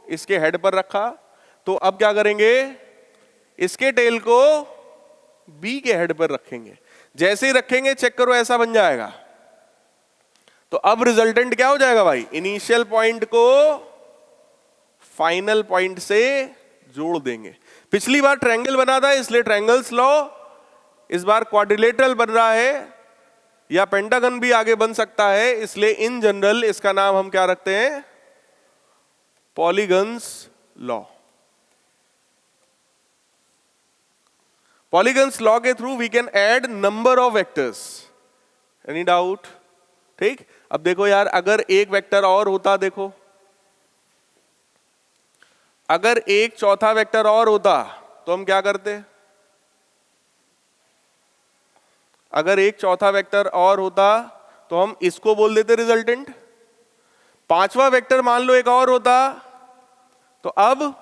इसके हेड पर रखा, तो अब क्या करेंगे, इसके टेल को बी के हेड पर रखेंगे। जैसे ही रखेंगे चेक करो ऐसा बन जाएगा। तो अब रिजल्टेंट क्या हो जाएगा भाई, इनिशियल पॉइंट को फाइनल पॉइंट से जोड़ देंगे। पिछली बार ट्रायंगल बना था इसलिए ट्रायंगल्स लॉ, इस बार क्वाड्रिलेटरल बन रहा है या पेंटागन भी आगे बन सकता है, इसलिए इन जनरल इसका नाम हम क्या रखते हैं, पॉलीगन्स लॉ। पॉलीगन्स लॉ के through we can add number of vectors. Any doubt? ठीक, अब देखो यार, अगर एक वेक्टर और होता, देखो अगर एक चौथा वेक्टर और होता तो हम क्या करते, अगर एक चौथा वेक्टर और होता तो हम इसको बोल देते रिजल्टेंट। पांचवा वेक्टर मान लो एक और होता, तो अब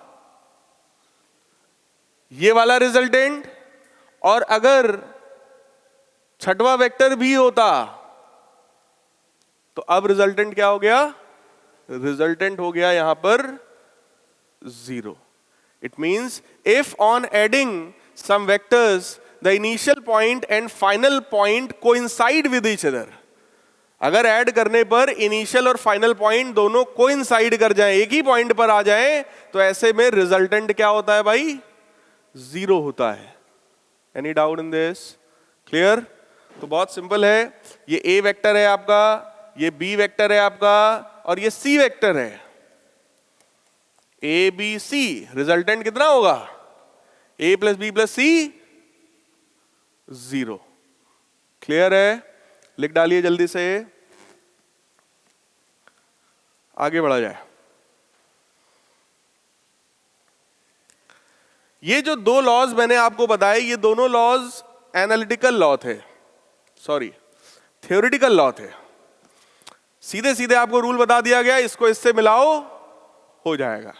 ये वाला रिजल्टेंट, और अगर छठवां वेक्टर भी होता तो अब रिजल्टेंट क्या हो गया, रिजल्टेंट हो गया यहां पर 0। It means if on adding some vectors the initial point and final point coincide with each other, अगर ऐड करने पर इनिशियल और फाइनल पॉइंट दोनों कोइंसाइड कर जाएं, एक ही पॉइंट पर आ जाएं, तो ऐसे में रिजल्टेंट क्या होता है भाई, 0 होता है। Any doubt in this? Clear? तो बहुत सिंपल है, ये ए वेक्टर है आपका, ये बी वेक्टर है आपका, और ये सी वेक्टर है, ए बी सी। रिजल्टेंट कितना होगा, ए प्लस बी प्लस सी 0। क्लियर है? लिख डालिए जल्दी से, आगे बढ़ा जाए। ये जो 2 लॉज मैंने आपको बताए, ये दोनों लॉज एनालिटिकल लॉ थे, सॉरी थ्योरेटिकल लॉ थे। सीधे सीधे आपको रूल बता दिया गया, इसको इससे मिलाओ हो जाएगा।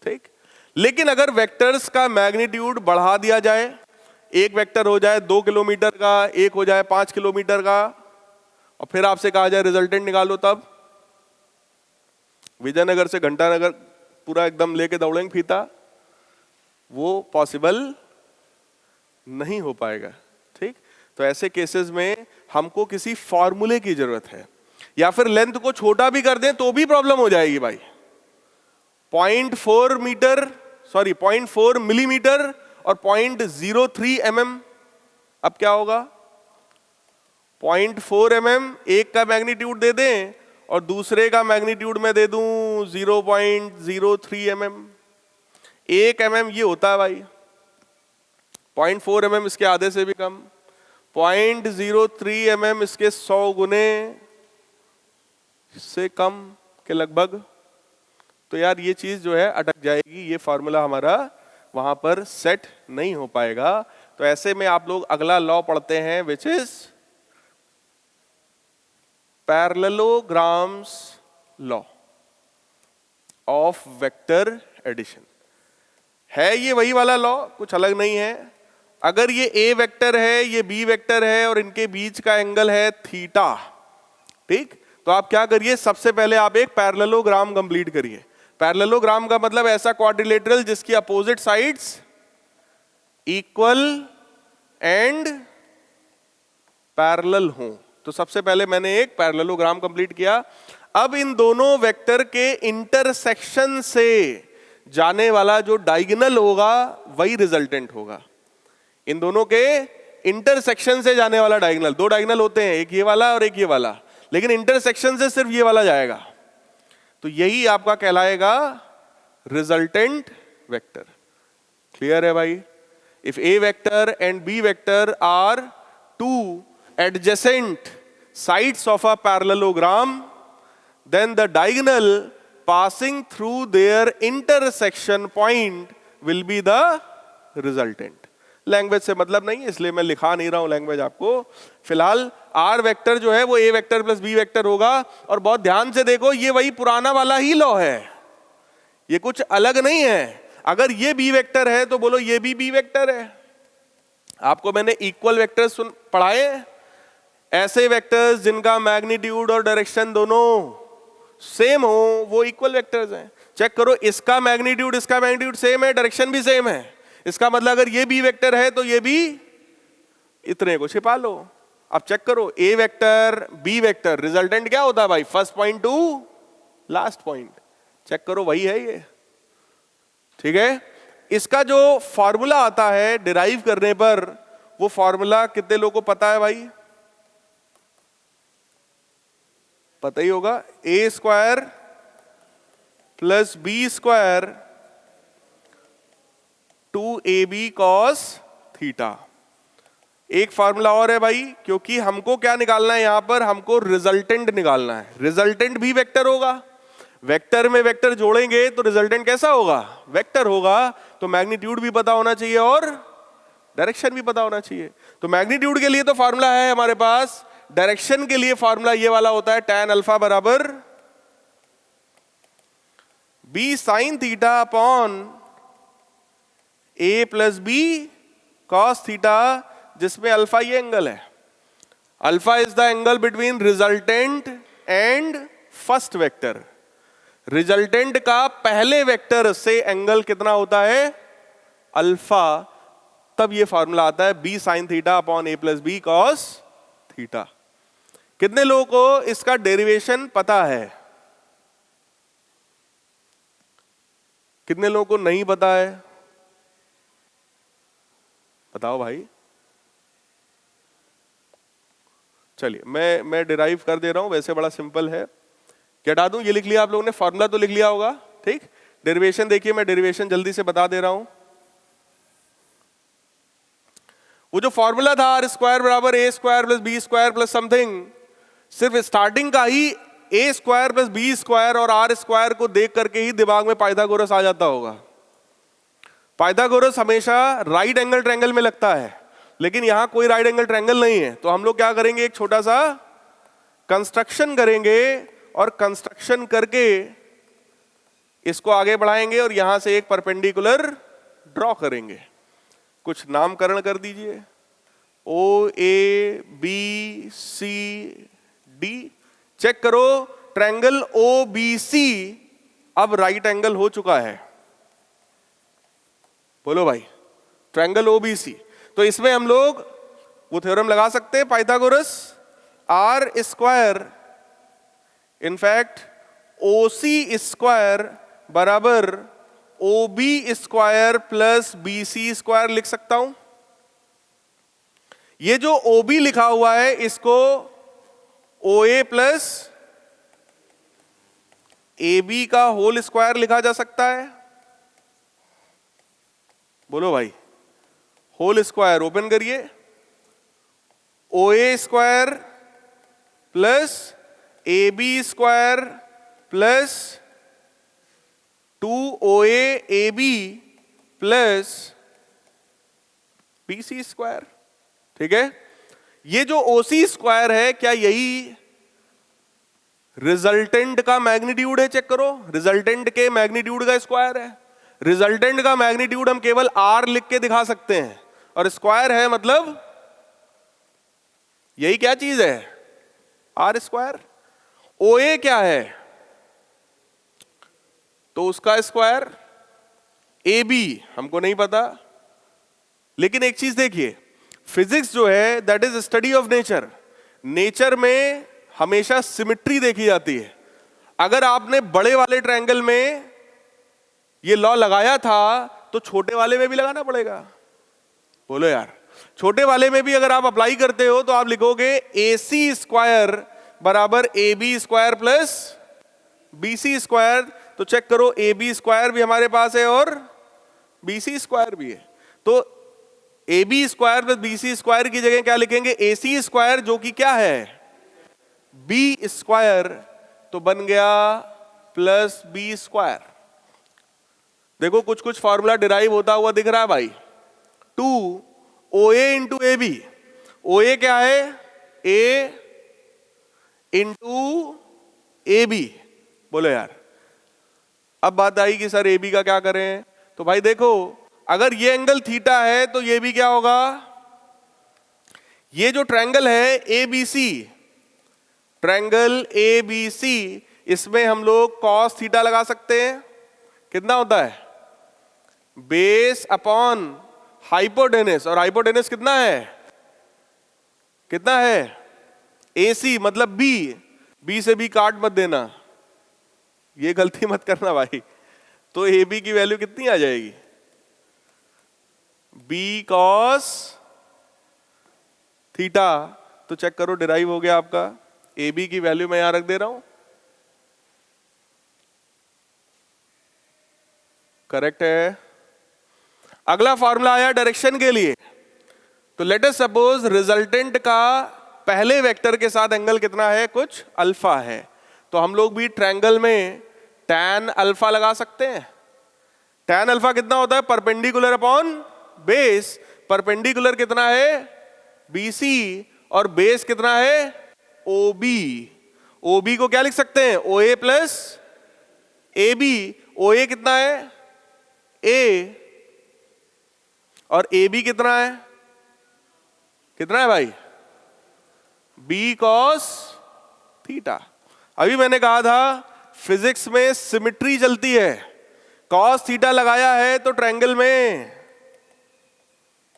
ठीक, लेकिन अगर वेक्टर्स का मैग्नीट्यूड बढ़ा दिया जाए, एक वेक्टर हो जाए 2 किलोमीटर का, एक हो जाए 5 किलोमीटर का, और फिर आपसे कहा जाए रिजल्टेंट निकालो, तब विजयनगर से घंटानगर पूरा एकदम लेके दौड़ेंगे फीता, वो पॉसिबल नहीं हो पाएगा। ठीक, तो ऐसे केसेस में हमको किसी फॉर्मूले की जरूरत है, या फिर लेंथ को छोटा भी कर दें तो भी प्रॉब्लम हो जाएगी भाई। 0.4 मीटर, सॉरी 0.4 मिलीमीटर और 0.03 mm, अब क्या होगा, 0.4 mm एक का मैग्नीट्यूड दे दें और दूसरे का मैग्नीट्यूड में दे दूं 0.03 mm। 1 mm ये होता है भाई, 0.4 mm इसके आधे से भी कम, 0.03 mm इसके 100 गुने से कम के लगभग, तो यार ये चीज जो है अटक जाएगी, ये फॉर्मूला हमारा वहां पर सेट नहीं हो पाएगा। तो ऐसे में आप लोग अगला लॉ पढ़ते हैं which is parallelograms law of vector addition. है ये वही वाला लॉ, कुछ अलग नहीं है। अगर ये ए वेक्टर है, ये बी वेक्टर है और इनके बीच का एंगल है थीटा, ठीक, तो आप क्या करिए, सबसे पहले आप एक पैरेललोग्राम कंप्लीट करिए। पैरेललोग्राम का मतलब ऐसा क्वाड्रिलेटरल जिसकी opposite sides equal and parallel हो। तो सबसे पहले मैंने एक पैरेललोग्राम कंप्लीट किया। अब इन दोनों वेक्टर के इंटरसेक्शन से जाने वाला जो डायगोनल होगा वही रिजल्टेंट होगा। इन दोनों के इंटरसेक्शन से जाने वाला डायगोनल, दो डायगोनल होते हैं, एक ये वाला और एक ये वाला, लेकिन इंटरसेक्शन से सिर्फ ये वाला जाएगा, तो यही आपका कहलाएगा रिजल्टेंट वेक्टर। क्लियर है भाई? If a vector and b vector are two adjacent sides of a parallelogram, then the diagonal passing through their intersection point will be the resultant. Language से मतलब नहीं, इसलिए मैं लिखा नहीं रहा हूं लैंग्वेज आपको। फिलहाल आर वेक्टर जो है वो ए वेक्टर प्लस बी वेक्टर होगा। और बहुत ध्यान से देखो, ये वही पुराना वाला ही लॉ है, ये कुछ अलग नहीं है। अगर ये बी वेक्टर है तो बोलो ये भी बी वेक्टर है। आपको मैंने इक्वल वेक्टर्स पढ़ाए, ऐसे वेक्टर्स जिनका मैग्नीट्यूड और डायरेक्शन दोनों सेम हो वो इक्वल वेक्टर्स हैं। चेक करो, इसका मैग्नीट्यूड सेम है, डायरेक्शन भी सेम है। इसका मतलब अगर ये बी वेक्टर है तो ये भी, इतने को छिपा लो। अब चेक करो, a vector b vector, resultant क्या होता है भाई? First point to last point. Check करो, वही है ये, ठीक है। इसका जो फॉर्मूला आता है डिराइव करने पर, वो फॉर्मूला कितने लोगों को पता है भाई? पता ही होगा, A square plus B square 2ab cos थीटा। एक फार्मूला और है भाई, क्योंकि हमको क्या निकालना है यहां पर, हमको रिजल्टेंट निकालना है। रिजल्टेंट भी वेक्टर होगा, वेक्टर में वेक्टर जोड़ेंगे तो रिजल्टेंट कैसा होगा? वेक्टर होगा। तो मैग्नीट्यूड भी पता होना चाहिए और डायरेक्शन भी पता होना चाहिए। तो मैग्नीट्यूड के लिए तो फार्मूला है हमारे पास, डायरेक्शन के लिए फार्मूला ये वाला होता है, tan अल्फा बराबर b sin theta upon a plus b cos theta, जिसमें अल्फा ये एंगल है। Alpha is the angle between resultant and first vector. Resultant का पहले वेक्टर से एंगल कितना होता है? अल्फा। तब ये फॉर्मूला आता है b sin theta upon a plus b cos theta. कितने लोगों को इसका डेरिवेशन पता है? कितने लोगों को नहीं पता है? बताओ भाई। चलिए मैं डिराइव कर दे रहा हूं, वैसे बड़ा सिंपल है। क्या हटा दूं? ये लिख लिया आप लोगों ने, फॉर्मूला तो लिख लिया होगा, ठीक। डेरिवेशन देखिए, मैं डेरिवेशन जल्दी से बता दे रहा हूं। वो जो फॉर्मूला था आर स्क्वायर बराबर A square plus B square plus something, सिर्फ स्टार्टिंग का ही A square plus B square और आर स्क्वायर को देख करके ही दिमाग में पाइथागोरस आ जाता होगा। पाइथागोरस हमेशा राइट एंगल ट्रायंगल में लगता है, लेकिन यहां कोई राइट एंगल ट्रायंगल नहीं है। तो हम लोग क्या करेंगे, एक छोटा सा कंस्ट्रक्शन करेंगे और कंस्ट्रक्शन करके इसको आगे बढ़ाएंगे और यहां से एक परपेंडिकुलर ड्रॉ करेंगे। कुछ नामकरण कर दीजिए, O A B C D. Check करो, ट्रायंगल ओ बी सी अब राइट एंगल हो चुका है। बोलो भाई, ट्रायंगल ओ बी सी। तो इसमें हम लोग वो थ्योरम लगा सकते हैं Pythagoras, R square in fact O C square बराबर O B square plus B C square लिख सकता हूं। ये जो ओ बी लिखा हुआ है इसको ओ ए प्लस ए बी का होल स्क्वायर लिखा जा सकता है। बोलो भाई, होल स्क्वायर ओपन करिए, OA square plus AB square plus 2OA AB plus BC square. ठीक है, ये जो OC स्क्वायर है, क्या यही रिजल्टेंट का मैग्नीट्यूड है? चेक करो, रिजल्टेंट के मैग्नीट्यूड का स्क्वायर है। रिजल्टेंट का मैग्नीट्यूड हम केवल R लिख के दिखा सकते हैं, और स्क्वायर है मतलब यही क्या चीज है? R square. OA क्या है? तो उसका स्क्वायर। AB हमको नहीं पता, लेकिन एक चीज देखिए, फिजिक्स जो है that is study of nature. Nature में हमेशा सिमिट्री देखी जाती है। अगर आपने बड़े वाले ट्रायंगल में ये लॉ लगाया था तो छोटे वाले में भी लगाना पड़ेगा। बोलो यार, छोटे वाले में भी अगर आप अप्लाई करते हो तो आप लिखोगे AC स्क्वायर बराबर AB square plus BC square. तो चेक करो, AB स्क्वायर भी हमारे पास है और BC स्क्वायर भी है। तो AB square plus BC square की जगह क्या लिखेंगे? AC स्क्वायर, जो कि क्या है? B square. तो बन गया प्लस B स्क्वायर। देखो कुछ कुछ फॉर्मूला डिराइव होता हुआ दिख रहा है भाई। 2OA into AB। OA क्या है? A into AB। बोलो यार, अब बात आई कि सर AB का क्या करें? तो भाई देखो, अगर ये एंगल थीटा है तो ये भी क्या होगा? ये जो ट्रायंगल है ABC, ट्रायंगल ABC, इसमें हम लोग कॉस थीटा लगा सकते हैं। कितना होता है? बेस अपॉन हाइपोटेनस, और हाइपोटेनस कितना है? कितना है? AC मतलब B से B काट मत देना, ये गलती मत करना भाई। तो AB की वैल्यू कितनी आ जाएगी? B cos theta. तो चेक करो, डिराइव हो गया आपका। AB की वैल्यू मैं यहां रख दे रहा हूं, करेक्ट है। अगला फॉर्मूला आया डायरेक्शन के लिए। तो लेट अस सपोज रिजल्टेंट का पहले वेक्टर के साथ एंगल कितना है? कुछ अल्फा है। तो हम लोग भी ट्रायंगल में tan अल्फा लगा सकते हैं। tan अल्फा कितना होता है? Perpendicular upon base. परपेंडिकुलर कितना है? BC, और बेस कितना है? OB। OB को क्या लिख सकते हैं? OA plus AB। OA कितना है? A, और AB कितना है? कितना है भाई? B cos theta. अभी मैंने कहा था फिजिक्स में सिमिट्री चलती है। cos थीटा लगाया है तो ट्रायंगल में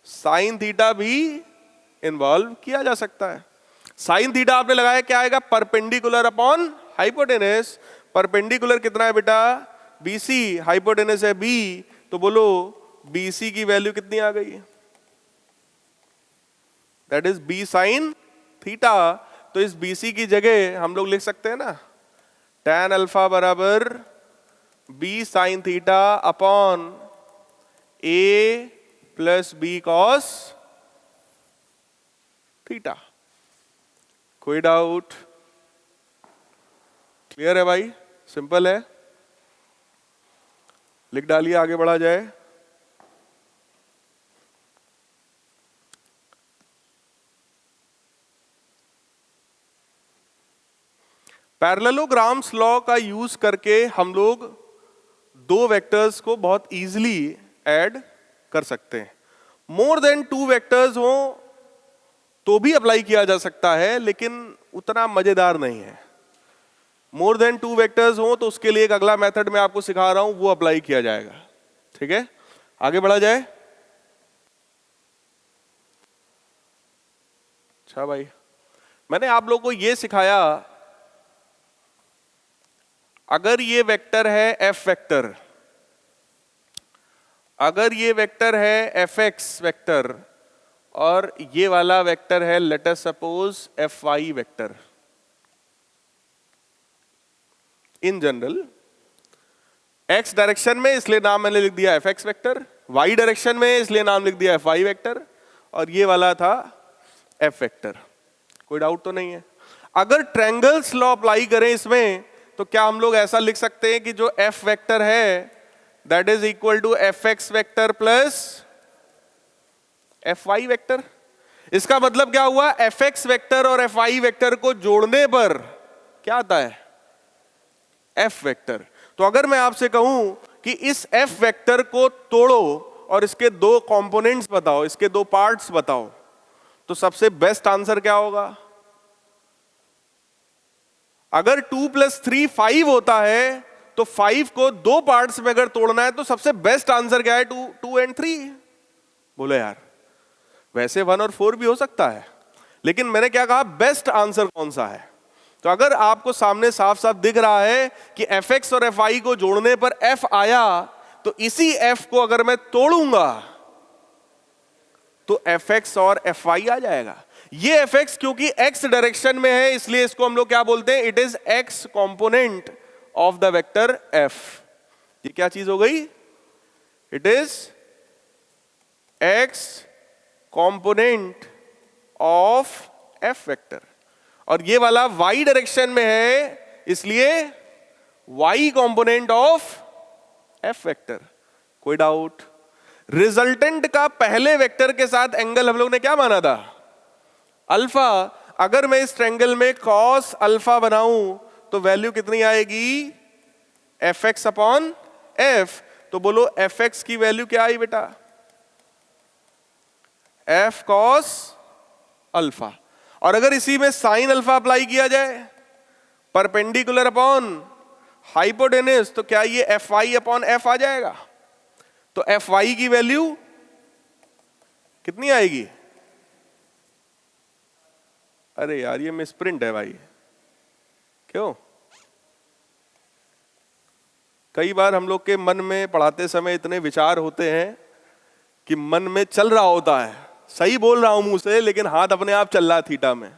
sin थीटा भी इन्वॉल्व किया जा सकता है। sin थीटा आपने लगाया, क्या आएगा? Perpendicular upon hypotenuse. परपेंडिकुलर कितना है बेटा? BC, हाइपोटेनस है B। तो बोलो BC की वैल्यू कितनी आ गई? That is B sin theta. तो इस BC की जगह हम लोग लिख सकते हैं ना, tan अल्फा बराबर B sin theta upon A plus B cos theta. कोई डाउट? क्लियर है भाई? सिंपल है, लिख डालिए, आगे बढ़ा जाए। पैरेललोग्राम्स लॉ का यूज करके हम लोग दो वेक्टर्स को बहुत इजीली ऐड कर सकते हैं। मोर देन 2 वेक्टर्स हो तो भी अप्लाई किया जा सकता है, लेकिन उतना मजेदार नहीं है। मोर देन 2 वेक्टर्स हो तो उसके लिए एक अगला मेथड मैं आपको सिखा रहा हूं, वो अप्लाई किया जाएगा। ठीक है, आगे बढ़ा जाए। अच्छा भाई, मैंने आप लोगों को ये सिखाया, अगर ये वेक्टर है f वेक्टर, अगर ये वेक्टर है fx वेक्टर, और ये वाला वेक्टर है let us suppose fy vector. In general x direction में इसलिए नाम मैंने लिख दिया fx वेक्टर, y डायरेक्शन में इसलिए नाम लिख दिया fy वेक्टर, और ये वाला था एफ वेक्टर। कोई डाउट तो नहीं है? अगर ट्रायंगल्स लॉ अप्लाई करें इसमें तो क्या हम लोग ऐसा लिख सकते हैं कि जो एफ वेक्टर है that is equal to F x vector plus F y vector. इसका मतलब क्या हुआ? एफ एक्स वेक्टर और एफ वाई वेक्टर को जोड़ने पर क्या आता है? F vector. तो अगर मैं आपसे कहूं कि इस एफ वेक्टर को तोड़ो और इसके दो कंपोनेंट्स बताओ, इसके दो पार्ट्स बताओ, तो सबसे बेस्ट आंसर क्या होगा? अगर 2 + 3 5 होता है तो 5 को दो पार्ट्स में अगर तोड़ना है तो सबसे बेस्ट आंसर क्या है? 2 और 3। बोले यार वैसे 1 और 4 भी हो सकता है, लेकिन मैंने क्या कहा? बेस्ट आंसर कौन सा है? तो अगर आपको सामने साफ साफ दिख रहा है कि एफ एक्स और एफ आई को जोड़ने पर एफ आया, तो इसी एफ को अगर मैं तोड़ूंगा तो एफ एक्स और एफ वाई आ जाएगा। ये एफ एक्स क्योंकि एक्स डायरेक्शन में है इसलिए इसको हम लोग क्या बोलते हैं? It is x component of the vector F. ये क्या चीज हो गई? It is x component of F vector. और ये वाला वाई डायरेक्शन में है इसलिए y component of F vector. कोई डाउट? रिजल्टेंट का पहले वेक्टर के साथ एंगल हम लोग ने क्या माना था? अल्फा। अगर मैं इस ट्रायंगल में कॉस अल्फा बनाऊं तो वैल्यू कितनी आएगी? F x upon F. तो बोलो एफ एक्स की वैल्यू क्या आई बेटा? F cos alpha. और अगर इसी में साइन अल्फा अप्लाई किया जाए परपेंडिकुलर अपॉन हाइपोटेन्यूज, तो क्या ये एफ वाई अपॉन एफ आ जाएगा? तो एफ वाई की वैल्यू कितनी आएगी? अरे यार ये मिसप्रिंट है भाई। क्यों? कई बार हम लोग के मन में पढ़ाते समय इतने विचार होते हैं कि मन में चल रहा होता है, सही बोल रहा हूं मुंह से, लेकिन हाथ अपने आप चल रहा है थीटा में।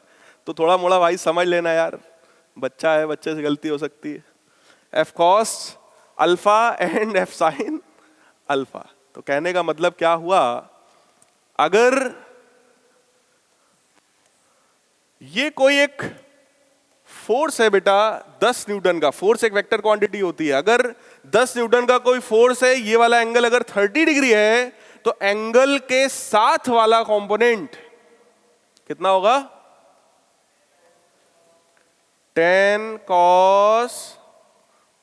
तो थोड़ा मोड़ा भाई समझ लेना यार, बच्चा है, बच्चे से गलती हो सकती है। F cos alpha and F sine alpha. तो कहने का मतलब क्या हुआ? अगर ये कोई एक फोर्स है बेटा 10 न्यूटन का, फोर्स एक वेक्टर क्वांटिटी होती है, अगर 10 न्यूटन का कोई फोर्स है, ये वाला एंगल अगर 30 डिग्री है, तो एंगल के साथ वाला कंपोनेंट कितना होगा? 10 cos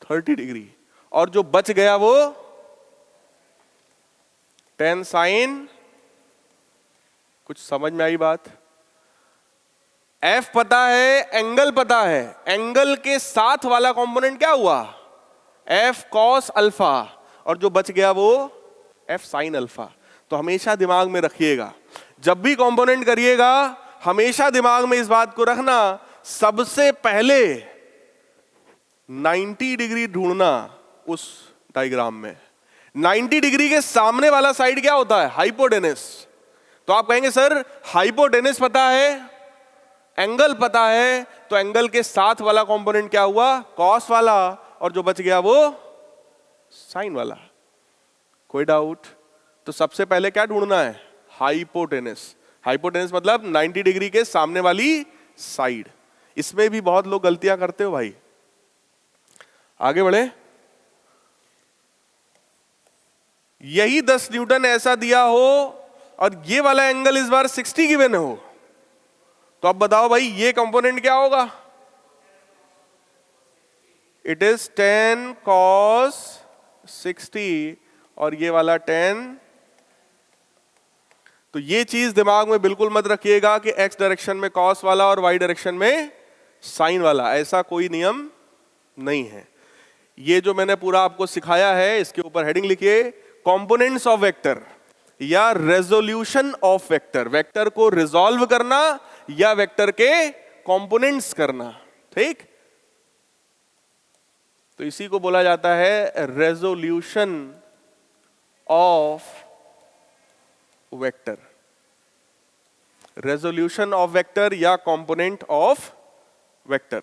30 डिग्री। और जो बच गया वो 10 sin। कुछ समझ में आई बात? एफ पता है, एंगल पता है, एंगल के साथ वाला कंपोनेंट क्या हुआ? F cos alpha. और जो बच गया वो एफ साइन अल्फा। तो हमेशा दिमाग में रखिएगा, जब भी कंपोनेंट करिएगा हमेशा दिमाग में इस बात को रखना, सबसे पहले 90 डिग्री ढूंढना उस डायग्राम में। 90 डिग्री के सामने वाला साइड क्या होता है? हाइपोटेनस। तो आप कहेंगे सर हाइपोटेनस पता है, एंगल पता है, तो एंगल के साथ वाला कंपोनेंट क्या हुआ? कॉस वाला। और जो बच गया वो साइन वाला। कोई डाउट? तो सबसे पहले क्या ढूंढना है? हाइपोटेनस। हाइपोटेनस मतलब 90 डिग्री के सामने वाली साइड। इसमें भी बहुत लोग गलतियां करते हो भाई। आगे बढ़े। यही 10 न्यूटन ऐसा दिया हो और ये वाला एंगल इस बार 60 गिवन हो, तो अब बताओ भाई ये कंपोनेंट क्या होगा? इट इज 10 cos 60 और ये वाला 10। तो ये चीज दिमाग में बिल्कुल मत रखिएगा कि एक्स डायरेक्शन में कॉस वाला और वाई डायरेक्शन में साइन वाला, ऐसा कोई नियम नहीं है। ये जो मैंने पूरा आपको सिखाया है इसके ऊपर हेडिंग लिखिए, कंपोनेंट्स ऑफ वेक्टर या रेजोल्यूशन ऑफ वेक्टर। वेक्टर को रिजॉल्व करना या वेक्टर के कंपोनेंट्स करना। ठीक? तो इसी को बोला जाता है resolution of vector. Resolution of vector या कंपोनेंट ऑफ वेक्टर।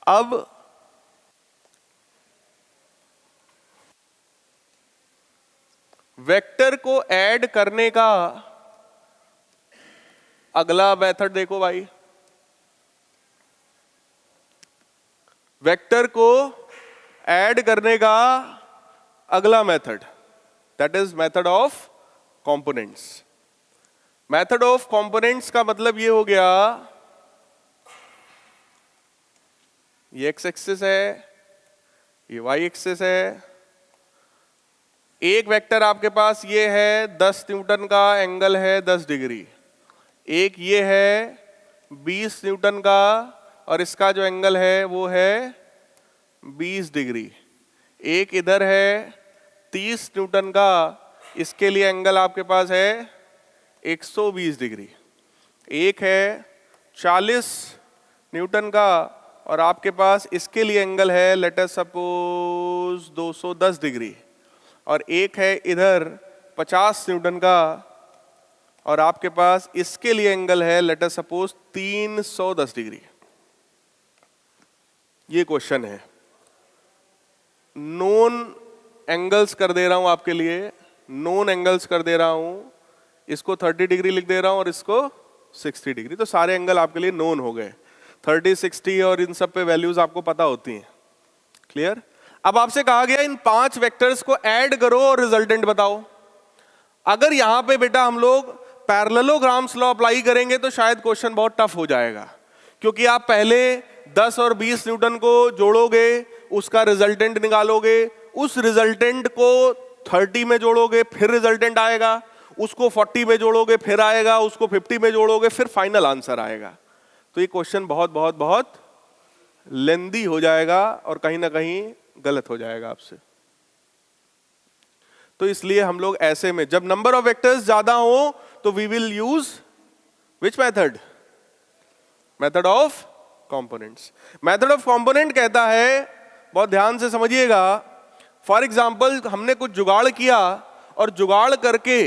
अब वेक्टर को ऐड करने का अगला मेथड देखो भाई, वेक्टर को ऐड करने का अगला method, that is method of components. Method of components का मतलब ये हो गया, ये एक्स एक्सिस है, ये वाई एक्सिस है, एक वेक्टर आपके पास ये है 10 न्यूटन का एंगल है 10 डिग्री, एक ये है 20 न्यूटन का और इसका जो एंगल है वो है 20 डिग्री, एक इधर है 30 न्यूटन का, इसके लिए एंगल आपके पास है 120 डिग्री, एक है 40 न्यूटन का और आपके पास इसके लिए एंगल है लेट अस सपोज 210 डिग्री, और एक है इधर 50 न्यूटन का और आपके पास इसके लिए एंगल है लेट अस सपोज 310 डिग्री। ये क्वेश्चन है, नोन एंगल्स कर दे रहा हूं आपके लिए, नोन एंगल्स कर दे रहा हूं, इसको 30 डिग्री लिख दे रहा हूं और इसको 60 डिग्री, तो सारे एंगल आपके लिए नोन हो गए, 30, 60 और इन सब पे वैल्यूज आपको पता होती हैं। क्लियर? अब आपसे कहा गया इन 5 वेक्टर्स को ऐड करो और रिजल्टेंट बताओ। अगर यहां पे बेटा हम लोग पैरेललोग्राम्स लॉ अप्लाई करेंगे तो शायद क्वेश्चन बहुत टफ हो जाएगा, क्योंकि आप पहले 10 और 20 न्यूटन को जोड़ोगे, उसका रिजल्टेंट निकालोगे, उस रिजल्टेंट को 30 में जोड़ोगे फिर रिजल्टेंट आएगा, उसको 40 में जोड़ोगे फिर आएगा, उसको 50 में जोड़ोगे फिर फाइनल आंसर आएगा। तो ये क्वेश्चन बहुत बहुत बहुत लेंदी हो जाएगा और कहीं ना कहीं गलत हो जाएगा आपसे। तो इसलिए हम लोग ऐसे में जब नंबर ऑफ वेक्टर्स ज्यादा हो तो we will use which method? Method of components. Method of component कहता है, बहुत ध्यान से समझिएगा, फॉर एग्जाम्पल हमने कुछ जुगाड़ किया और जुगाड़ करके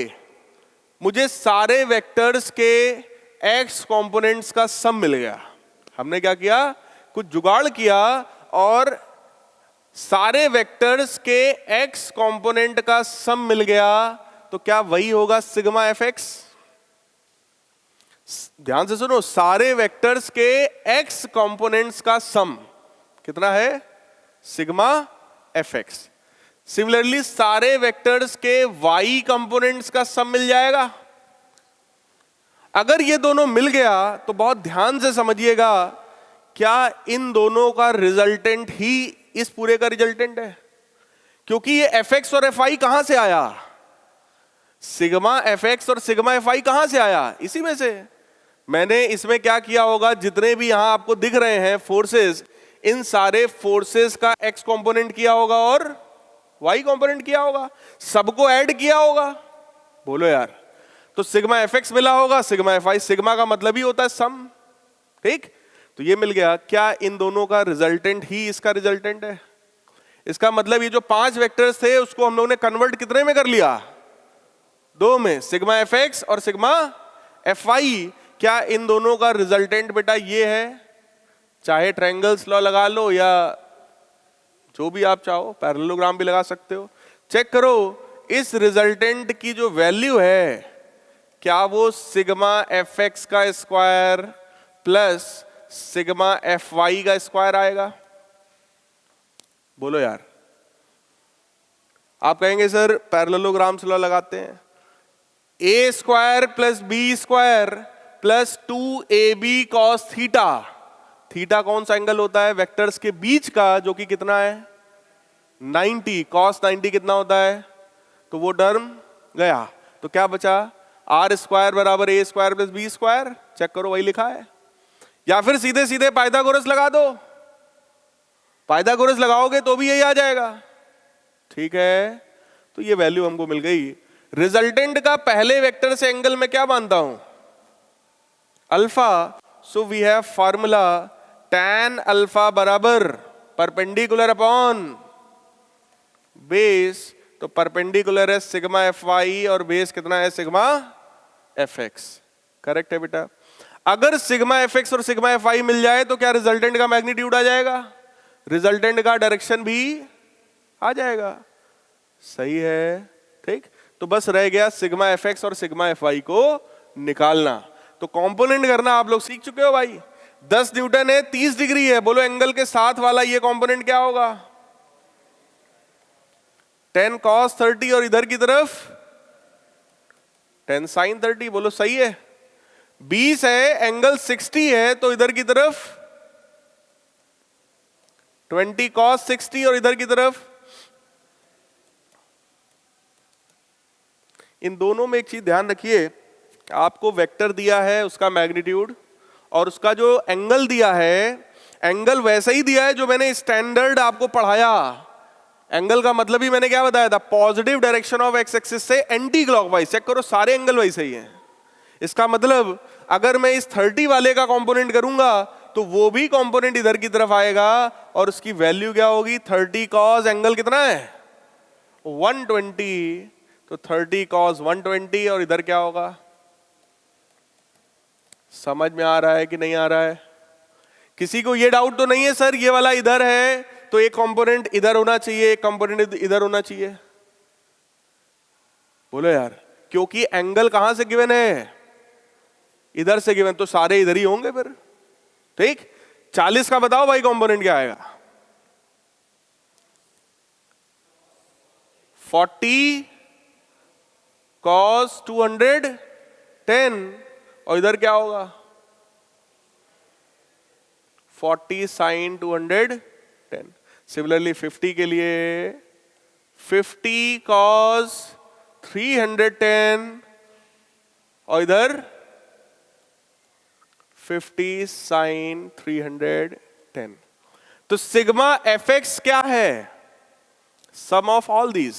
मुझे सारे वेक्टर्स के एक्स कंपोनेंट्स का सम मिल गया। हमने क्या किया? कुछ जुगाड़ किया और सारे वेक्टर्स के एक्स कंपोनेंट का सम मिल गया, तो क्या वही होगा सिग्मा एफ एक्स? ध्यान से सुनो, सारे वेक्टर्स के एक्स कंपोनेंट्स का सम कितना है? Sigma F x. सिमिलरली सारे वेक्टर्स के वाई कंपोनेंट्स का सम मिल जाएगा। अगर ये दोनों मिल गया तो बहुत ध्यान से समझिएगा, क्या इन दोनों का रिजल्टेंट ही इस पूरे का रिजल्टेंट है? क्योंकि ये एफ एक्स और एफ आई कहां से आया? सिग्मा एफ एक्स और सिग्मा एफ आई कहां से आया? इसी में से। मैंने इसमें क्या किया होगा, जितने भी यहां आपको दिख रहे हैं फोर्सेस, इन सारे फोर्सेस का एक्स कंपोनेंट किया होगा और वाई कंपोनेंट किया होगा, सबको ऐड किया होगा। बोलो यार, तो सिग्मा एफ एक्स मिला होगा, सिग्मा एफ आई, सिग्मा का मतलब ही होता है सम। ठीक, तो ये मिल गया। क्या इन दोनों का रिजल्टेंट ही इसका रिजल्टेंट है? इसका मतलब ये जो 5 वेक्टर्स थे उसको हम लोगों ने कन्वर्ट कितने में कर लिया? 2 में, सिग्मा एफ एक्स और सिग्मा एफ आई। क्या इन दोनों का रिजल्टेंट बेटा ये है? चाहे ट्रायंगल्स लॉ लगा लो या जो भी आप चाहो, पैरेललोग्राम भी लगा सकते हो। चेक करो इस रिजल्टेंट की जो वैल्यू है, क्या वो सिग्मा एफ एक्स का square plus sigma F y का स्क्वायर आएगा? बोलो यार। आप कहेंगे सर पैरेललोग्राम्स लॉ लगाते हैं, A square plus B square plus 2ab cos theta. Theta कौन सा एंगल होता है? वेक्टर्स के बीच का, जो कि कितना है? 90। cos 90 कितना होता है? तो वो टर्म गया, तो क्या बचा? आर स्क्वायर बराबर A square plus B square. Check करो, वही लिखा है। या फिर सीधे सीधे पाइथागोरस लगा दो, पाइथागोरस लगाओगे तो भी यही आ जाएगा। ठीक है, तो ये वैल्यू हमको मिल गई। रिजल्टेंट का पहले वेक्टर से एंगल में क्या मानता हूं? Alpha. So we have formula tan alpha बराबर परपेंडिकुलर अपॉन बेस, तो परपेंडिकुलर है सिग्मा एफ वाई और बेस कितना है? Sigma F x. करेक्ट है बेटा। अगर सिग्मा एफ एक्स और सिग्मा एफ आई मिल जाए तो क्या रिजल्टेंट का मैग्नीट्यूड आ जाएगा? रिजल्टेंट का डायरेक्शन भी आ जाएगा। सही है। ठीक, तो बस रह गया सिग्मा एफ एक्स और सिग्मा एफ वाई को निकालना। तो कंपोनेंट करना आप लोग सीख चुके हो भाई। 10 न्यूटन है, 30 डिग्री है, बोलो एंगल के साथ वाला ये कंपोनेंट क्या होगा? 10 cos 30 और इधर की तरफ 10 sin 30, बोलो सही है। 20 है, एंगल 60 है, तो इधर की तरफ 20 cos 60 और इधर की तरफ, इन दोनों में एक चीज ध्यान रखिए, आपको वेक्टर दिया है उसका मैग्नीट्यूड और उसका जो एंगल दिया है, एंगल वैसा ही दिया है जो मैंने स्टैंडर्ड आपको पढ़ाया। एंगल का मतलब ही मैंने क्या बताया था? Positive direction of x axis से एंटी क्लॉकवाइज। चेक करो सारे एंगल वैसे ही हैं। इसका मतलब अगर मैं इस 30 वाले का कंपोनेंट करूंगा तो वो भी कंपोनेंट इधर की तरफ आएगा और उसकी वैल्यू क्या होगी? 30 cos एंगल कितना है? 120, तो 30 cos 120 और इधर क्या होगा? समझ में आ रहा है कि नहीं आ रहा है? किसी को ये डाउट तो नहीं है सर ये वाला इधर है तो एक कंपोनेंट इधर होना चाहिए, एक कंपोनेंट इधर होना चाहिए? बोलो यार, क्योंकि एंगल कहां से गिवन है? इधर से गिवन, तो सारे इधर ही होंगे फिर। ठीक, 40 का बताओ भाई कंपोनेंट क्या आएगा? 40 cos 210 और इधर क्या होगा? 40 sin 210। सिमिलरली 50 के लिए 50 cos 310 और इधर 50 sin 310। तो सिग्मा एफ एक्स क्या है? Sum of all these.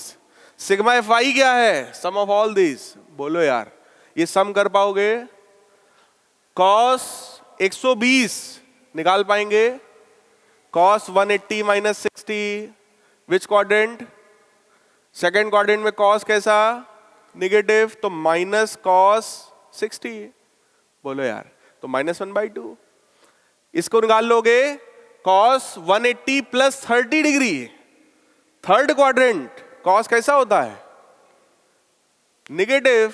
Sigma F Y क्या है? Sum of all these. बोलो यार, ये सम कर पाओगे? cos 120 निकाल पाएंगे? cos 180 माइनस 60, विच क्वाड्रेंट? सेकेंड क्वाड्रेंट में cos कैसा? निगेटिव, तो माइनस cos 60। बोलो यार, तो -1/2। इसको निकाल लोगे cos 180 plus 30 degree, third quadrant cos कैसा होता है? निगेटिव,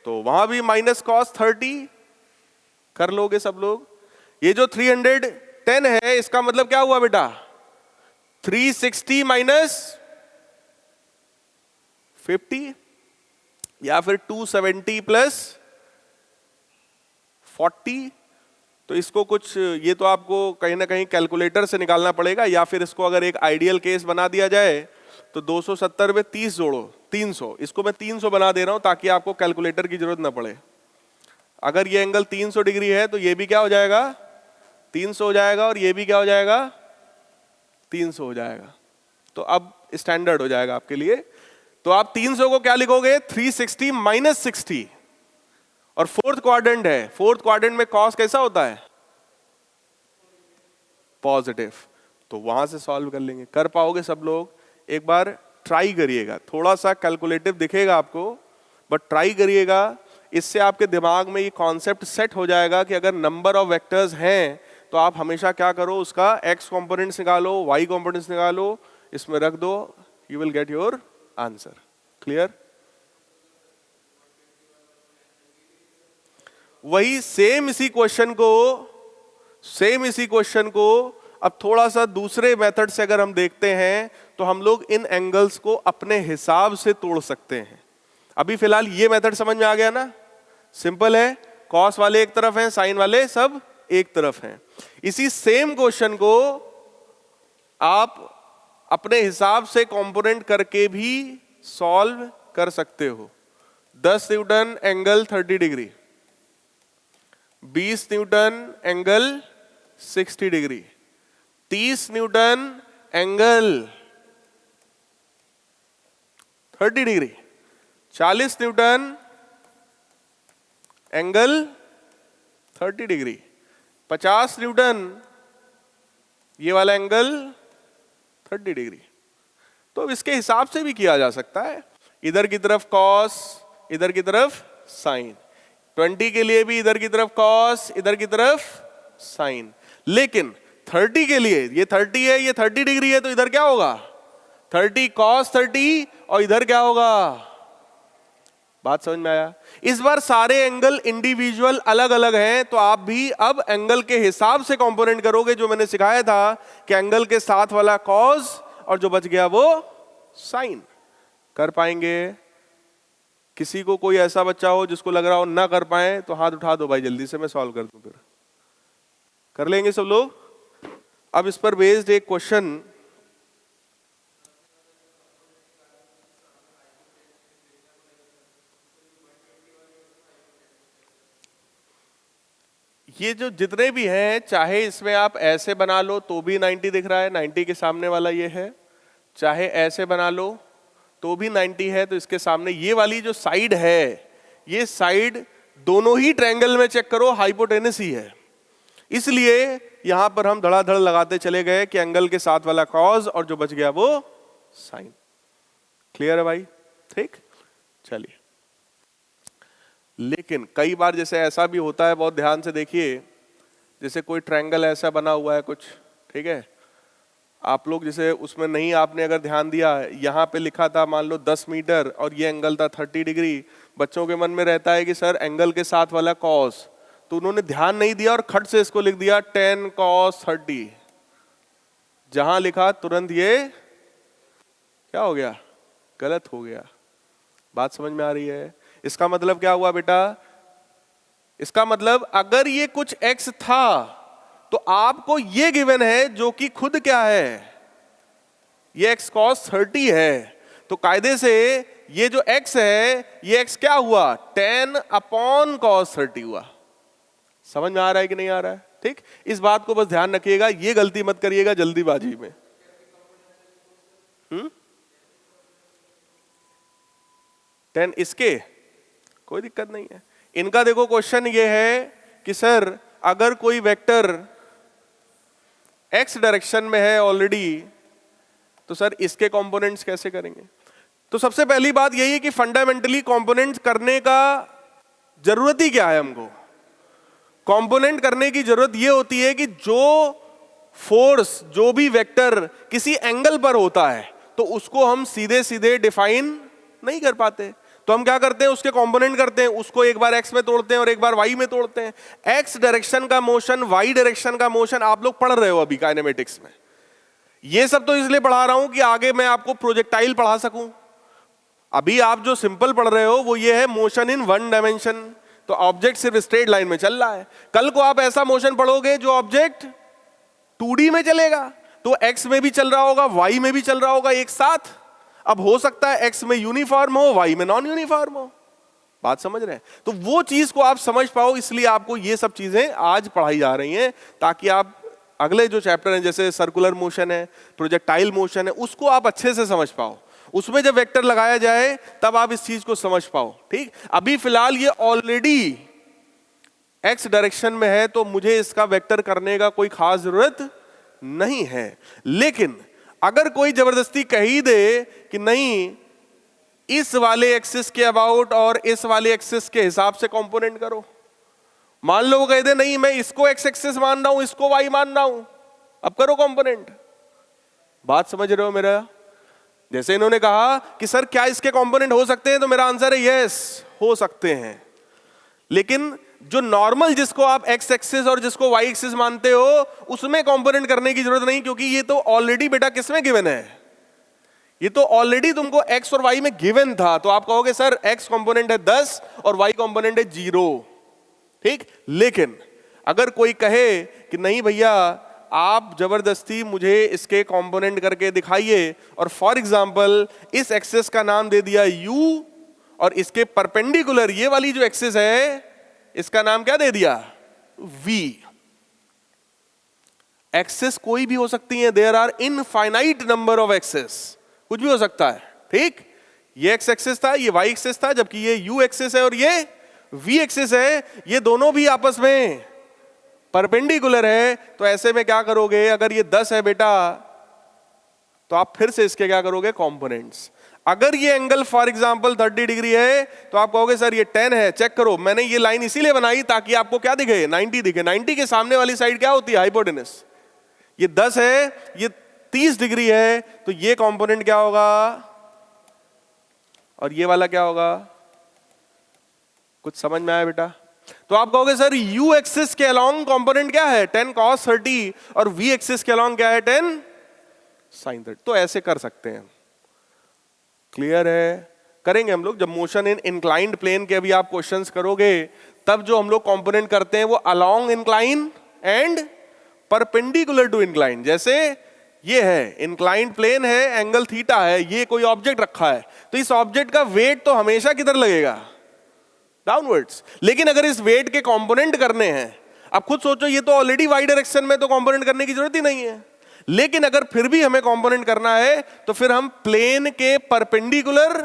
तो वहां भी माइनस cos 30 कर लोगे सब लोग। ये जो 310 है इसका मतलब क्या हुआ बेटा? 360 माइनस 50 या फिर 270 प्लस 40। तो इसको कुछ, ये तो आपको कहीं ना कहीं कैलकुलेटर से निकालना पड़ेगा, या फिर इसको अगर एक आइडियल केस बना दिया जाए तो 270 में 30 जोड़ो 300। इसको मैं 300 बना दे रहा हूं ताकि आपको कैलकुलेटर की जरूरत ना पड़े। अगर ये एंगल 300 डिग्री है तो ये भी क्या हो जाएगा? 300 हो जाएगा, और ये भी क्या हो जाएगा? 300 हो जाएगा। तो अब स्टैंडर्ड हो जाएगा आपके लिए। तो आप 300 को क्या लिखोगे? 360 माइनस 60। और फोर्थ क्वाड्रेंट है, फोर्थ क्वाड्रेंट में cos कैसा होता है? पॉजिटिव। तो वहां से सॉल्व कर लेंगे। कर पाओगे सब लोग? एक बार ट्राई करिएगा, थोड़ा सा कैलकुलेटिव दिखेगा आपको, बट ट्राई करिएगा। इससे आपके दिमाग में ये कॉन्सेप्ट सेट हो जाएगा कि अगर नंबर ऑफ वेक्टर्स हैं तो आप हमेशा क्या करो, उसका x कंपोनेंट्स निकालो, y कंपोनेंट्स निकालो, इसमें रख दो, you will get your answer. Clear? वही सेम इसी क्वेश्चन को अब थोड़ा सा दूसरे मेथड से अगर हम देखते हैं तो हम लोग इन एंगल्स को अपने हिसाब से तोड़ सकते हैं। अभी फिलहाल ये मेथड समझ में आ गया ना? सिंपल है, कॉस वाले एक तरफ हैं, साइन वाले सब एक तरफ हैं। इसी सेम क्वेश्चन को आप अपने हिसाब से कंपोनेंट करके भी सॉल्व कर सकते हो। 10 Newton angle 30 degree, 20 Newton angle 60 degree, 30 Newton angle 30 degree, 40 Newton angle 30 degree, 50 Newton ये वाला एंगल 30 डिग्री। तो इसके हिसाब से भी किया जा सकता है। इधर की तरफ कॉस, इधर की तरफ साइन। 20 के लिए भी इधर की तरफ कॉस, इधर की तरफ साइन। लेकिन 30 के लिए, ये 30 है, ये 30 डिग्री है, तो इधर क्या होगा? 30 cos 30 और इधर क्या होगा? बात समझ में आया? इस बार सारे एंगल इंडिविजुअल अलग अलग हैं, तो आप भी अब एंगल के हिसाब से कंपोनेंट करोगे, जो मैंने सिखाया था कि एंगल के साथ वाला कॉज और जो बच गया वो साइन। कर पाएंगे? किसी को कोई ऐसा बच्चा हो जिसको लग रहा हो ना कर पाए तो हाथ उठा दो भाई, जल्दी से मैं सॉल्व कर दूं। फिर कर लेंगे सब लोग। अब इस पर बेस्ड एक क्वेश्चन, ये जो जितने भी हैं, चाहे इसमें आप ऐसे बना लो तो भी 90 दिख रहा है, 90 के सामने वाला ये है, चाहे ऐसे बना लो तो भी 90 है, तो इसके सामने ये वाली जो साइड है, ये साइड दोनों ही ट्रायंगल में चेक करो हाइपोटेनस ही है। इसलिए यहां पर हम धड़ाधड़ लगाते चले गए कि एंगल के साथ वाला कॉज और जो बच गया वो साइन। क्लियर है भाई? ठीक, चलिए। लेकिन कई बार जैसे ऐसा भी होता है, बहुत ध्यान से देखिए, जैसे कोई ट्रायंगल ऐसा बना हुआ है कुछ, ठीक है, आप लोग जैसे उसमें नहीं, आपने अगर ध्यान दिया, यहाँ पे लिखा था मान लो 10 मीटर और ये एंगल था 30 डिग्री। बच्चों के मन में रहता है कि सर एंगल के साथ वाला कॉस, तो उन्होंने ध्यान नहीं दिया और खट से इसको लिख दिया 10 cos 30। जहां लिखा तुरंत ये क्या हो गया? गलत हो गया। बात समझ में आ रही है? इसका मतलब क्या हुआ बेटा? इसका मतलब अगर ये कुछ x था तो आपको ये गिवन है जो कि खुद क्या है, ये x cos 30 है, तो कायदे से ये जो x है ये x क्या हुआ? 10/cos 30 हुआ। समझ में आ रहा है कि नहीं आ रहा है? ठीक, इस बात को बस ध्यान रखिएगा, ये गलती मत करिएगा जल्दीबाजी में। 10 इसके कोई दिक्कत नहीं है। इनका देखो क्वेश्चन ये है कि सर अगर कोई वेक्टर x डायरेक्शन में है ऑलरेडी, तो सर इसके कंपोनेंट्स कैसे करेंगे? तो सबसे पहली बात यही है कि फंडामेंटली कंपोनेंट्स करने का जरूरत ही क्या है? हमको कंपोनेंट करने की जरूरत ये होती है कि जो फोर्स, जो भी वेक्टर किसी एंगल पर होता है, तो उसको हम सीधे सीधे डिफाइन नहीं कर पाते, तो हम क्या करते हैं? उसके कंपोनेंट करते हैं, उसको एक बार x में तोड़ते हैं और एक बार y में तोड़ते हैं। x डायरेक्शन का मोशन, y डायरेक्शन का मोशन आप लोग पढ़ रहे हो अभी काइनेमेटिक्स में। ये सब तो इसलिए पढ़ा रहा हूं कि आगे मैं आपको प्रोजेक्टाइल पढ़ा सकूं। अभी आप जो सिंपल पढ़ रहे हो वो ये है मोशन इन वन डायमेंशन, तो ऑब्जेक्ट सिर्फ स्ट्रेट लाइन में चल रहा है। कल को आप ऐसा मोशन पढ़ोगे जो ऑब्जेक्ट 2D में चलेगा, तो x में भी चल रहा होगा, y में भी चल रहा होगा एक साथ। अब हो सकता है x में यूनिफॉर्म हो, y में नॉन यूनिफॉर्म हो। बात समझ रहे हैं? तो वो चीज को आप समझ पाओ, इसलिए आपको ये सब चीजें आज पढ़ाई जा रही हैं, ताकि आप अगले जो चैप्टर हैं जैसे सर्कुलर मोशन है, प्रोजेक्टाइल मोशन है, उसको आप अच्छे से समझ पाओ। उसमें जब वेक्टर लगाया जाए तब आप इस चीज को समझ पाओ। ठीक, अभी फिलहाल ये ऑलरेडी x डायरेक्शन में है, तो मुझे इसका वेक्टर करने का कोई खास जरूरत नहीं है। लेकिन अगर कोई जबरदस्ती कही दे कि नहीं, इस वाले एक्सिस के अबाउट और इस वाले एक्सिस के हिसाब से कंपोनेंट करो, मान लो वो कह दे नहीं मैं इसको x एक्सिस मान रहा हूं, इसको y मान रहा हूं, अब करो कंपोनेंट। बात समझ रहे हो मेरा? जैसे इन्होंने कहा कि सर क्या इसके कंपोनेंट हो सकते हैं, तो मेरा आंसर है यस, हो सकते हैं। लेकिन जो नॉर्मल जिसको आप x एक्सिस और जिसको y एक्सिस मानते हो, उसमें कंपोनेंट करने की जरूरत नहीं, क्योंकि ये तो ऑलरेडी बेटा किसमें गिवन है? ये तो ऑलरेडी तुमको x और y में गिवन था। तो आप कहोगे सर x कंपोनेंट है 10 और y कंपोनेंट है 0। ठीक, लेकिन अगर कोई कहे कि नहीं भैया आप जबरदस्ती मुझे इसके कंपोनेंट करके दिखाइए, और फॉर एग्जांपल इस एक्सिस का नाम दे दिया u और इसके परपेंडिकुलर ये वाली जो एक्सिस है इसका नाम क्या दे दिया? v। एक्सिस कोई भी हो सकती है, there are infinite number of axis, कुछ भी हो सकता है। ठीक, ये x एक्सिस था, ये y एक्सिस था, जबकि ये u एक्सिस है और ये v एक्सिस है, ये दोनों भी आपस में परपेंडिकुलर है। तो ऐसे में क्या करोगे? अगर ये 10 है बेटा, तो आप फिर से इसके क्या करोगे? कंपोनेंट्स। अगर ये एंगल फॉर एग्जांपल 30 डिग्री है, तो आप कहोगे सर ये 10 है, चेक करो। मैंने ये लाइन इसीलिए बनाई ताकि आपको क्या दिखे? 90 दिखे। 90 के सामने वाली साइड क्या होती है? हाइपोटेनस। ये 10 है, ये 30 डिग्री है, तो ये कंपोनेंट क्या होगा और ये वाला क्या होगा? कुछ समझ में आया बेटा? तो आप कहोगे सर u एक्सिस के अलोंग कंपोनेंट क्या है 10 cos 30 और v एक्सिस के अलोंग क्या है 10 sin 30। तो ऐसे कर सकते हैं, क्लियर है? करेंगे हम लोग जब मोशन इन इंक्लाइंड प्लेन के अभी आप क्वेश्चंस करोगे, तब जो हम लोग कंपोनेंट करते हैं वो along incline and perpendicular to incline. जैसे ये है इंक्लाइंड प्लेन है, एंगल थीटा है, ये कोई ऑब्जेक्ट रखा है, तो इस ऑब्जेक्ट का वेट तो हमेशा किधर लगेगा? डाउनवर्ड्स। लेकिन अगर इस वेट के कंपोनेंट करने हैं, आप खुद सोचो, ये तो ऑलरेडी वाई डायरेक्शन में, तो कंपोनेंट करने की जरूरत ही नहीं है। लेकिन अगर फिर भी हमें कंपोनेंट करना है तो फिर हम प्लेन के परपेंडिकुलर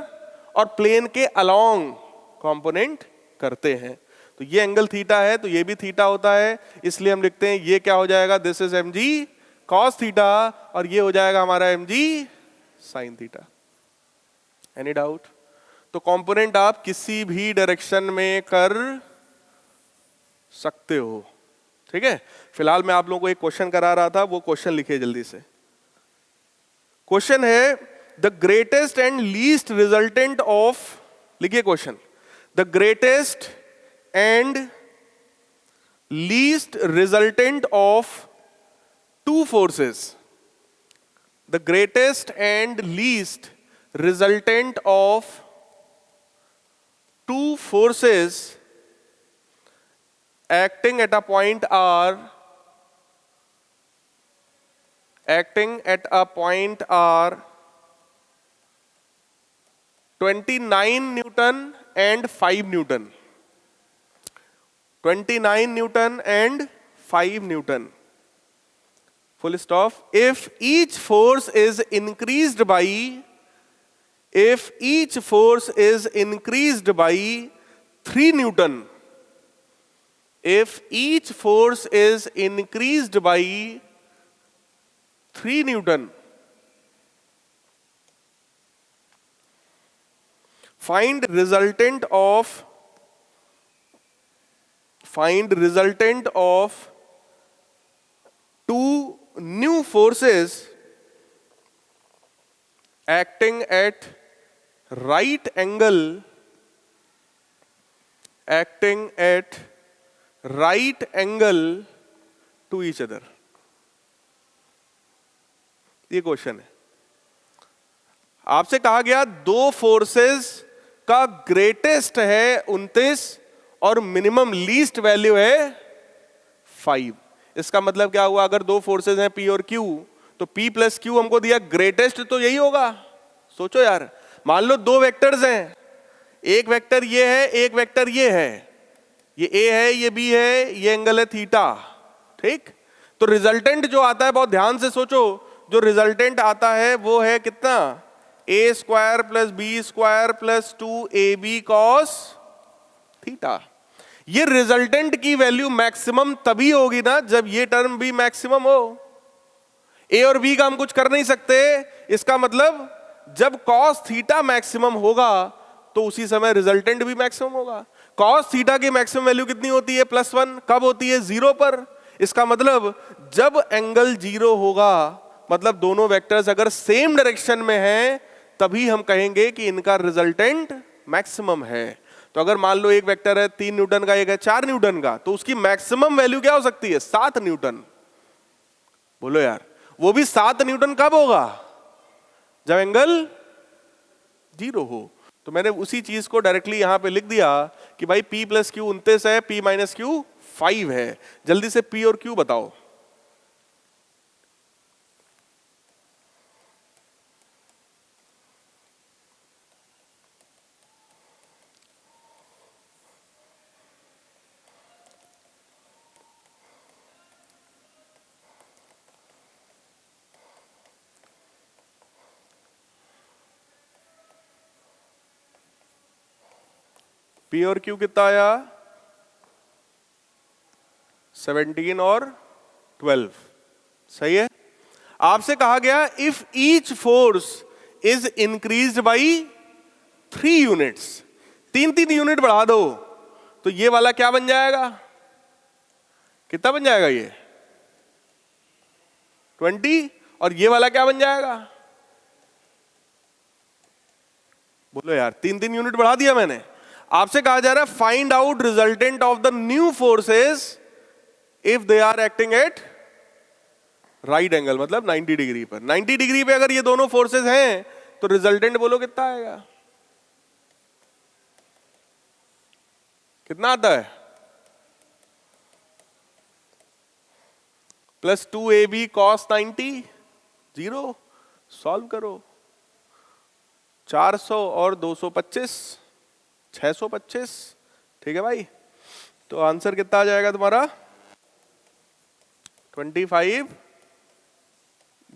और प्लेन के अलोंग कंपोनेंट करते हैं। तो ये एंगल थीटा है तो ये भी थीटा होता है, इसलिए हम लिखते हैं ये क्या हो जाएगा, this is m g cos theta, और ये हो जाएगा हमारा m g sine theta. Any doubt? तो कंपोनेंट आप किसी भी डायरेक्शन में कर सकते हो, ठीक है? फिलहाल मैं आप लोगों को एक क्वेश्चन करा रहा था, वो क्वेश्चन लिखिए जल्दी से। क्वेश्चन है the greatest and least resultant of, लिखिए question, the greatest and least resultant of two forces, the greatest and least resultant of two forces acting at a point R, acting at a point R 29 Newton and 5 Newton, 29 Newton and 5 Newton, full stop. If each force is increased by 3 Newton, if each force is increased by 3 Newton, find resultant of two new forces acting at right angle to each other। ये question है, आपसे कहा गया दो forces का greatest है 29 और minimum least value है 5। इसका मतलब क्या हुआ, अगर दो फोर्सेस हैं P और Q, तो P प्लस Q हमको दिया, ग्रेटेस्ट तो यही होगा। सोचो यार, मान लो दो वेक्टर्स हैं, एक वेक्टर ये है, एक वेक्टर ये है, ये A है, ये B है, ये एंगल है थीटा, ठीक? तो रिजल्टेंट जो आता है, बहुत ध्यान से सोचो, जो रिजल्टेंट आता है वो है कितना, a square plus B square plus 2ab cos theta. ये रिजल्टेंट की वैल्यू मैक्सिमम तभी होगी ना जब ये टर्म भी मैक्सिमम हो। ए और बी का हम कुछ कर नहीं सकते, इसका मतलब जब cos थीटा मैक्सिमम होगा तो उसी समय रिजल्टेंट भी मैक्सिमम होगा। cos थीटा की मैक्सिमम वैल्यू कितनी होती है, +1। कब होती है, 0 पर। इसका मतलब जब एंगल 0 होगा, मतलब दोनों वेक्टर्स अगर सेम डायरेक्शन में हैं, तभी हम कहेंगे कि इनका रिजल्टेंट मैक्सिमम है। तो अगर मान लो एक वेक्टर है 3 न्यूटन का, एक है 4 न्यूटन का, तो उसकी मैक्सिमम वैल्यू क्या हो सकती है, 7 न्यूटन। बोलो यार, वो भी 7 न्यूटन कब होगा, जब एंगल 0 हो। तो मैंने उसी चीज को डायरेक्टली यहां पे लिख दिया कि भाई P प्लस Q 29 है, P माइनस Q 5 है। जल्दी से P और Q बताओ। P और Q कितना आया, 17 और 12, सही है। आपसे कहा गया if each force is increased by 3 units, 3 unit बढ़ा दो, तो ये वाला क्या बन जाएगा, कितना बन जाएगा, ये 20, और ये वाला क्या बन जाएगा, बोलो यार, 3 यूनिट बढ़ा दिया मैंने। आपसे कहा जा रहा है find out resultant of the new forces if they are acting at right angle, मतलब 90 डिग्री पर। 90 डिग्री पे अगर ये दोनों फोर्सेस हैं तो रिजल्टेंट बोलो कितना आएगा, कितना आता है? Plus 2ab cos 90, 0। सॉल्व करो, 400 और 225, 625। ठीक है भाई, तो आंसर कितना आ जाएगा तुम्हारा? 25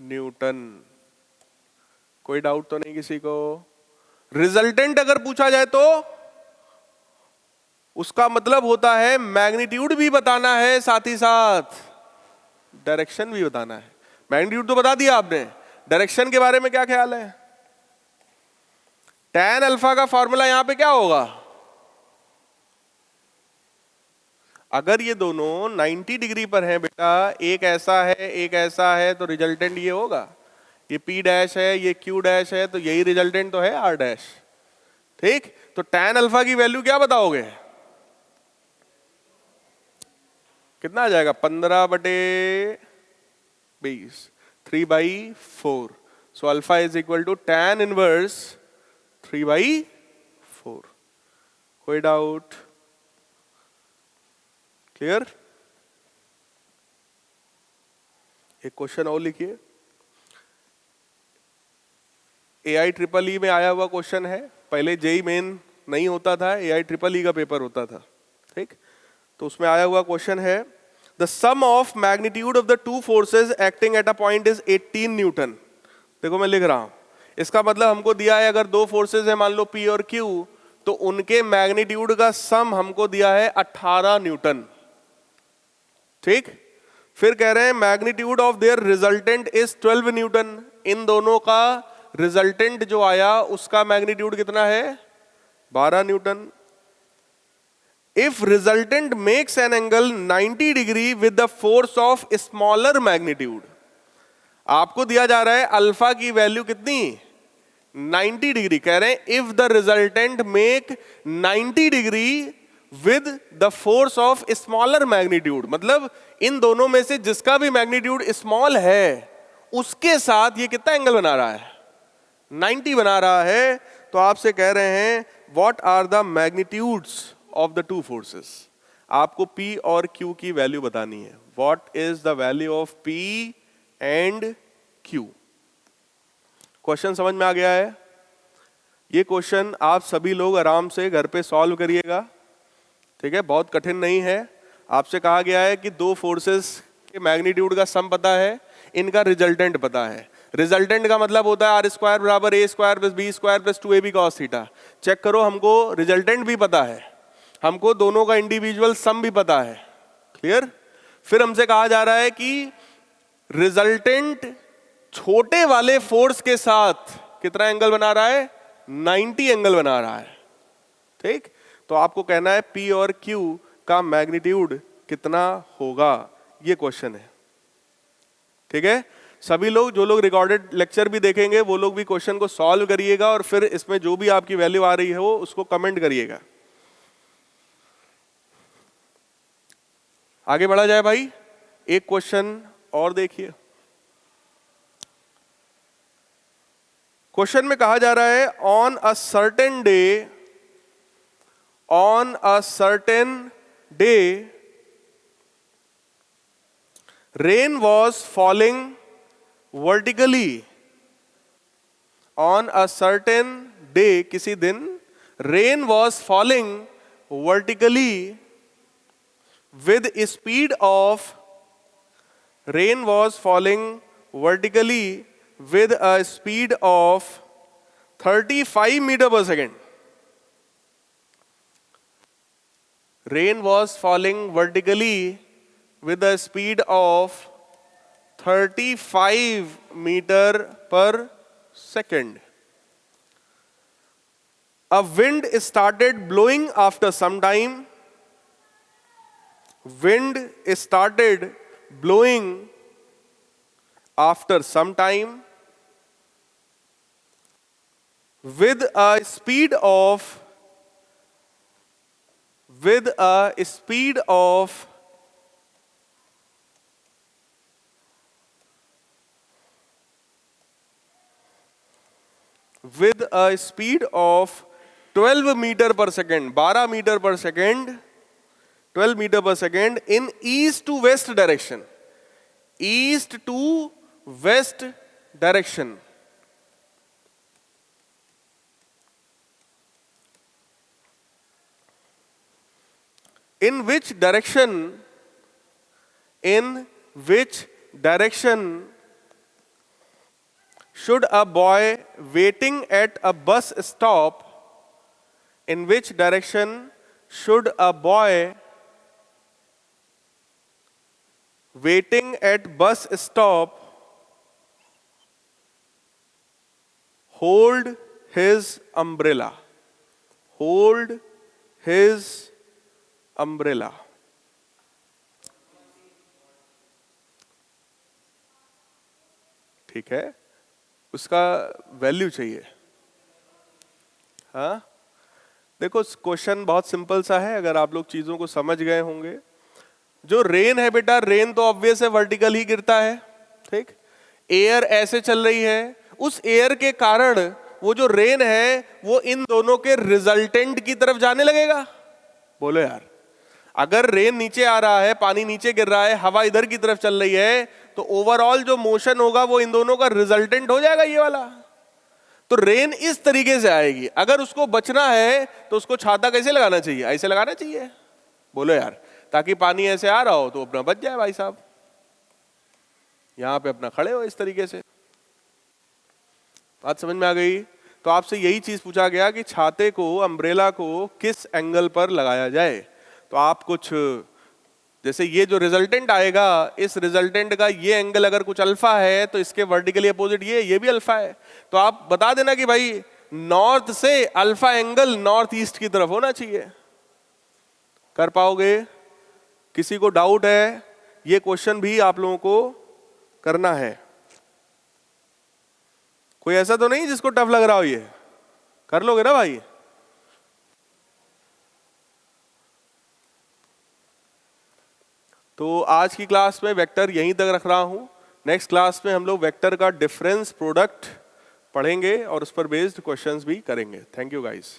न्यूटन। कोई डाउट तो नहीं किसी को? रिजल्टेंट अगर पूछा जाए तो उसका मतलब होता है मैग्नीट्यूड भी बताना है, साथ ही साथ डायरेक्शन भी बताना है। मैग्नीट्यूड तो बता दिया आपने, डायरेक्शन के बारे में क्या ख्याल है? tan अल्फा का फॉर्मूला यहां पे क्या होगा? अगर ये दोनों 90 डिग्री पर हैं बेटा, एक ऐसा है एक ऐसा है, तो रिजल्टेंट ये होगा। ये P डैश है, ये Q डैश है, तो यही रिजल्टेंट तो है R डैश। ठीक, तो tan अल्फा की वैल्यू क्या बताओगे? कितना आ जाएगा? 15/20, 3/4। So alpha is equal to tan inverse 3/4। कोई डाउट? क्लियर? एक क्वेश्चन और लिखिए, AI में आया हुआ क्वेश्चन है। पहले जेई मेन नहीं होता था, AI का पेपर होता था। ठीक, तो उसमें आया हुआ क्वेश्चन है, the sum of magnitude of the two forces acting at a point is 18 newton. देखो मैं लिख रहा हूं, इसका मतलब हमको दिया है अगर दो फोर्सेस है मान लो P और Q, तो उनके मैग्नीट्यूड का सम हमको दिया है 18 न्यूटन। ठीक, फिर कह रहे हैं magnitude of their resultant is 12 newton. इन दोनों का रिजल्टेंट जो आया उसका मैग्नीट्यूड कितना है? 12 Newton. If resultant makes an angle 90 degree with the force of smaller magnitude, आपको दिया जा रहा है अल्फा की वैल्यू कितनी? 90 डिग्री। कह रहे हैं if the resultant make 90 degree with the force of smaller magnitude, मतलब इन दोनों में से जिसका भी मैग्नीट्यूड स्मॉल है उसके साथ ये कितना एंगल बना रहा है? 90 बना रहा है। तो आपसे कह रहे हैं what are the magnitudes of the two forces. आपको P और Q की वैल्यू बतानी है। What is the value of P and Q? Question समझ में आ गया है? ये क्वेश्चन आप सभी लोग आराम से घर पे सॉल्व करिएगा। ठीक है, बहुत कठिन नहीं है। आपसे कहा गया है कि दो फोर्सेस के मैग्नीट्यूड का सम पता है, इनका रिजल्टेंट पता है। रिजल्टेंट का मतलब होता है R² बराबर A² plus B² plus 2AB cos theta. Check करो, हमको रिजल्टेंट भी पता है, हमको दोनों का इंडिविजुअल सम भी पता है। क्लियर? फिर हमसे कहा जा रहा है कि रिजल्टेंट छोटे वाले फोर्स के साथ कितना एंगल बना रहा है? 90 एंगल बना रहा है। ठीक, तो आपको कहना है P और Q का मैग्नीट्यूड कितना होगा, ये क्वेश्चन है। ठीक है, सभी लोग जो लोग रिकॉर्डेड लेक्चर भी देखेंगे वो लोग भी क्वेश्चन को सॉल्व करिएगा और फिर इसमें जो भी आपकी वैल्यू आ रही है वो उसको कमेंट करिएगा। आगे बढ़ा जाए भाई, एक क्वेश्चन और देखिए। क्वेश्चन में कहा जा रहा है on a certain day rain was falling vertically. On a certain day, किसी दिन, rain was falling vertically with speed of rain was falling vertically with a speed of 35 meter per second. Rain was falling vertically with a speed of 35 meter per second. A wind started blowing after some time. Wind started blowing after some time with a speed of with a speed of 12 metre per second, 12 metre per second, 12 metre per second in east to west direction, east to west direction, in which direction should a boy waiting at a bus stop, in which direction should a boy waiting at bus stop hold his umbrella, hold his umbrella? ठीक है, उसका value चाहिए। हाँ, देखो question बहुत simple सा है, अगर आप लोग चीजों को समझ गए होंगे। जो रेन है बेटा, रेन तो ऑब्वियस है वर्टिकल ही गिरता है, ठीक। एयर ऐसे चल रही है, उस एयर के कारण वो जो रेन है वो इन दोनों के रिजल्टेंट की तरफ जाने लगेगा। बोलो यार, अगर रेन नीचे आ रहा है, पानी नीचे गिर रहा है, हवा इधर की तरफ चल रही है, तो ओवरऑल जो मोशन होगा वो इन दोनों का रिजल्टेंट हो जाएगा ये वाला। तो रेन इस तरीके से आएगी, अगर उसको बचना है तो उसको छाता कैसे लगाना चाहिए? ऐसे लगाना चाहिए। बोलो यार, ताकि पानी ऐसे आ रहा हो तो अपना बच जाए भाई साहब, यहां पे अपना खड़े हो इस तरीके से। बात समझ में आ गई? तो आपसे यही चीज पूछा गया कि छाते को, अम्ब्रेला को किस एंगल पर लगाया जाए। तो आप कुछ जैसे ये जो रिजल्टेंट आएगा, इस रिजल्टेंट का ये एंगल अगर कुछ अल्फा है तो इसके वर्टिकली अपोजिट ये भी अल्फा है। तो आप बता देना कि भाई नॉर्थ से अल्फा एंगल नॉर्थ ईस्ट की तरफ होना चाहिए। कर पाओगे? किसी को डाउट है? ये क्वेश्चन भी आप लोगों को करना है। कोई ऐसा तो नहीं जिसको टफ लग रहा हो? ये कर लोगे ना भाई? तो आज की क्लास में वेक्टर यहीं तक रख रहा हूं। नेक्स्ट क्लास में हम लोग वेक्टर का डिफरेंस प्रोडक्ट पढ़ेंगे और उस पर बेस्ड क्वेश्चंस भी करेंगे। Thank you guys.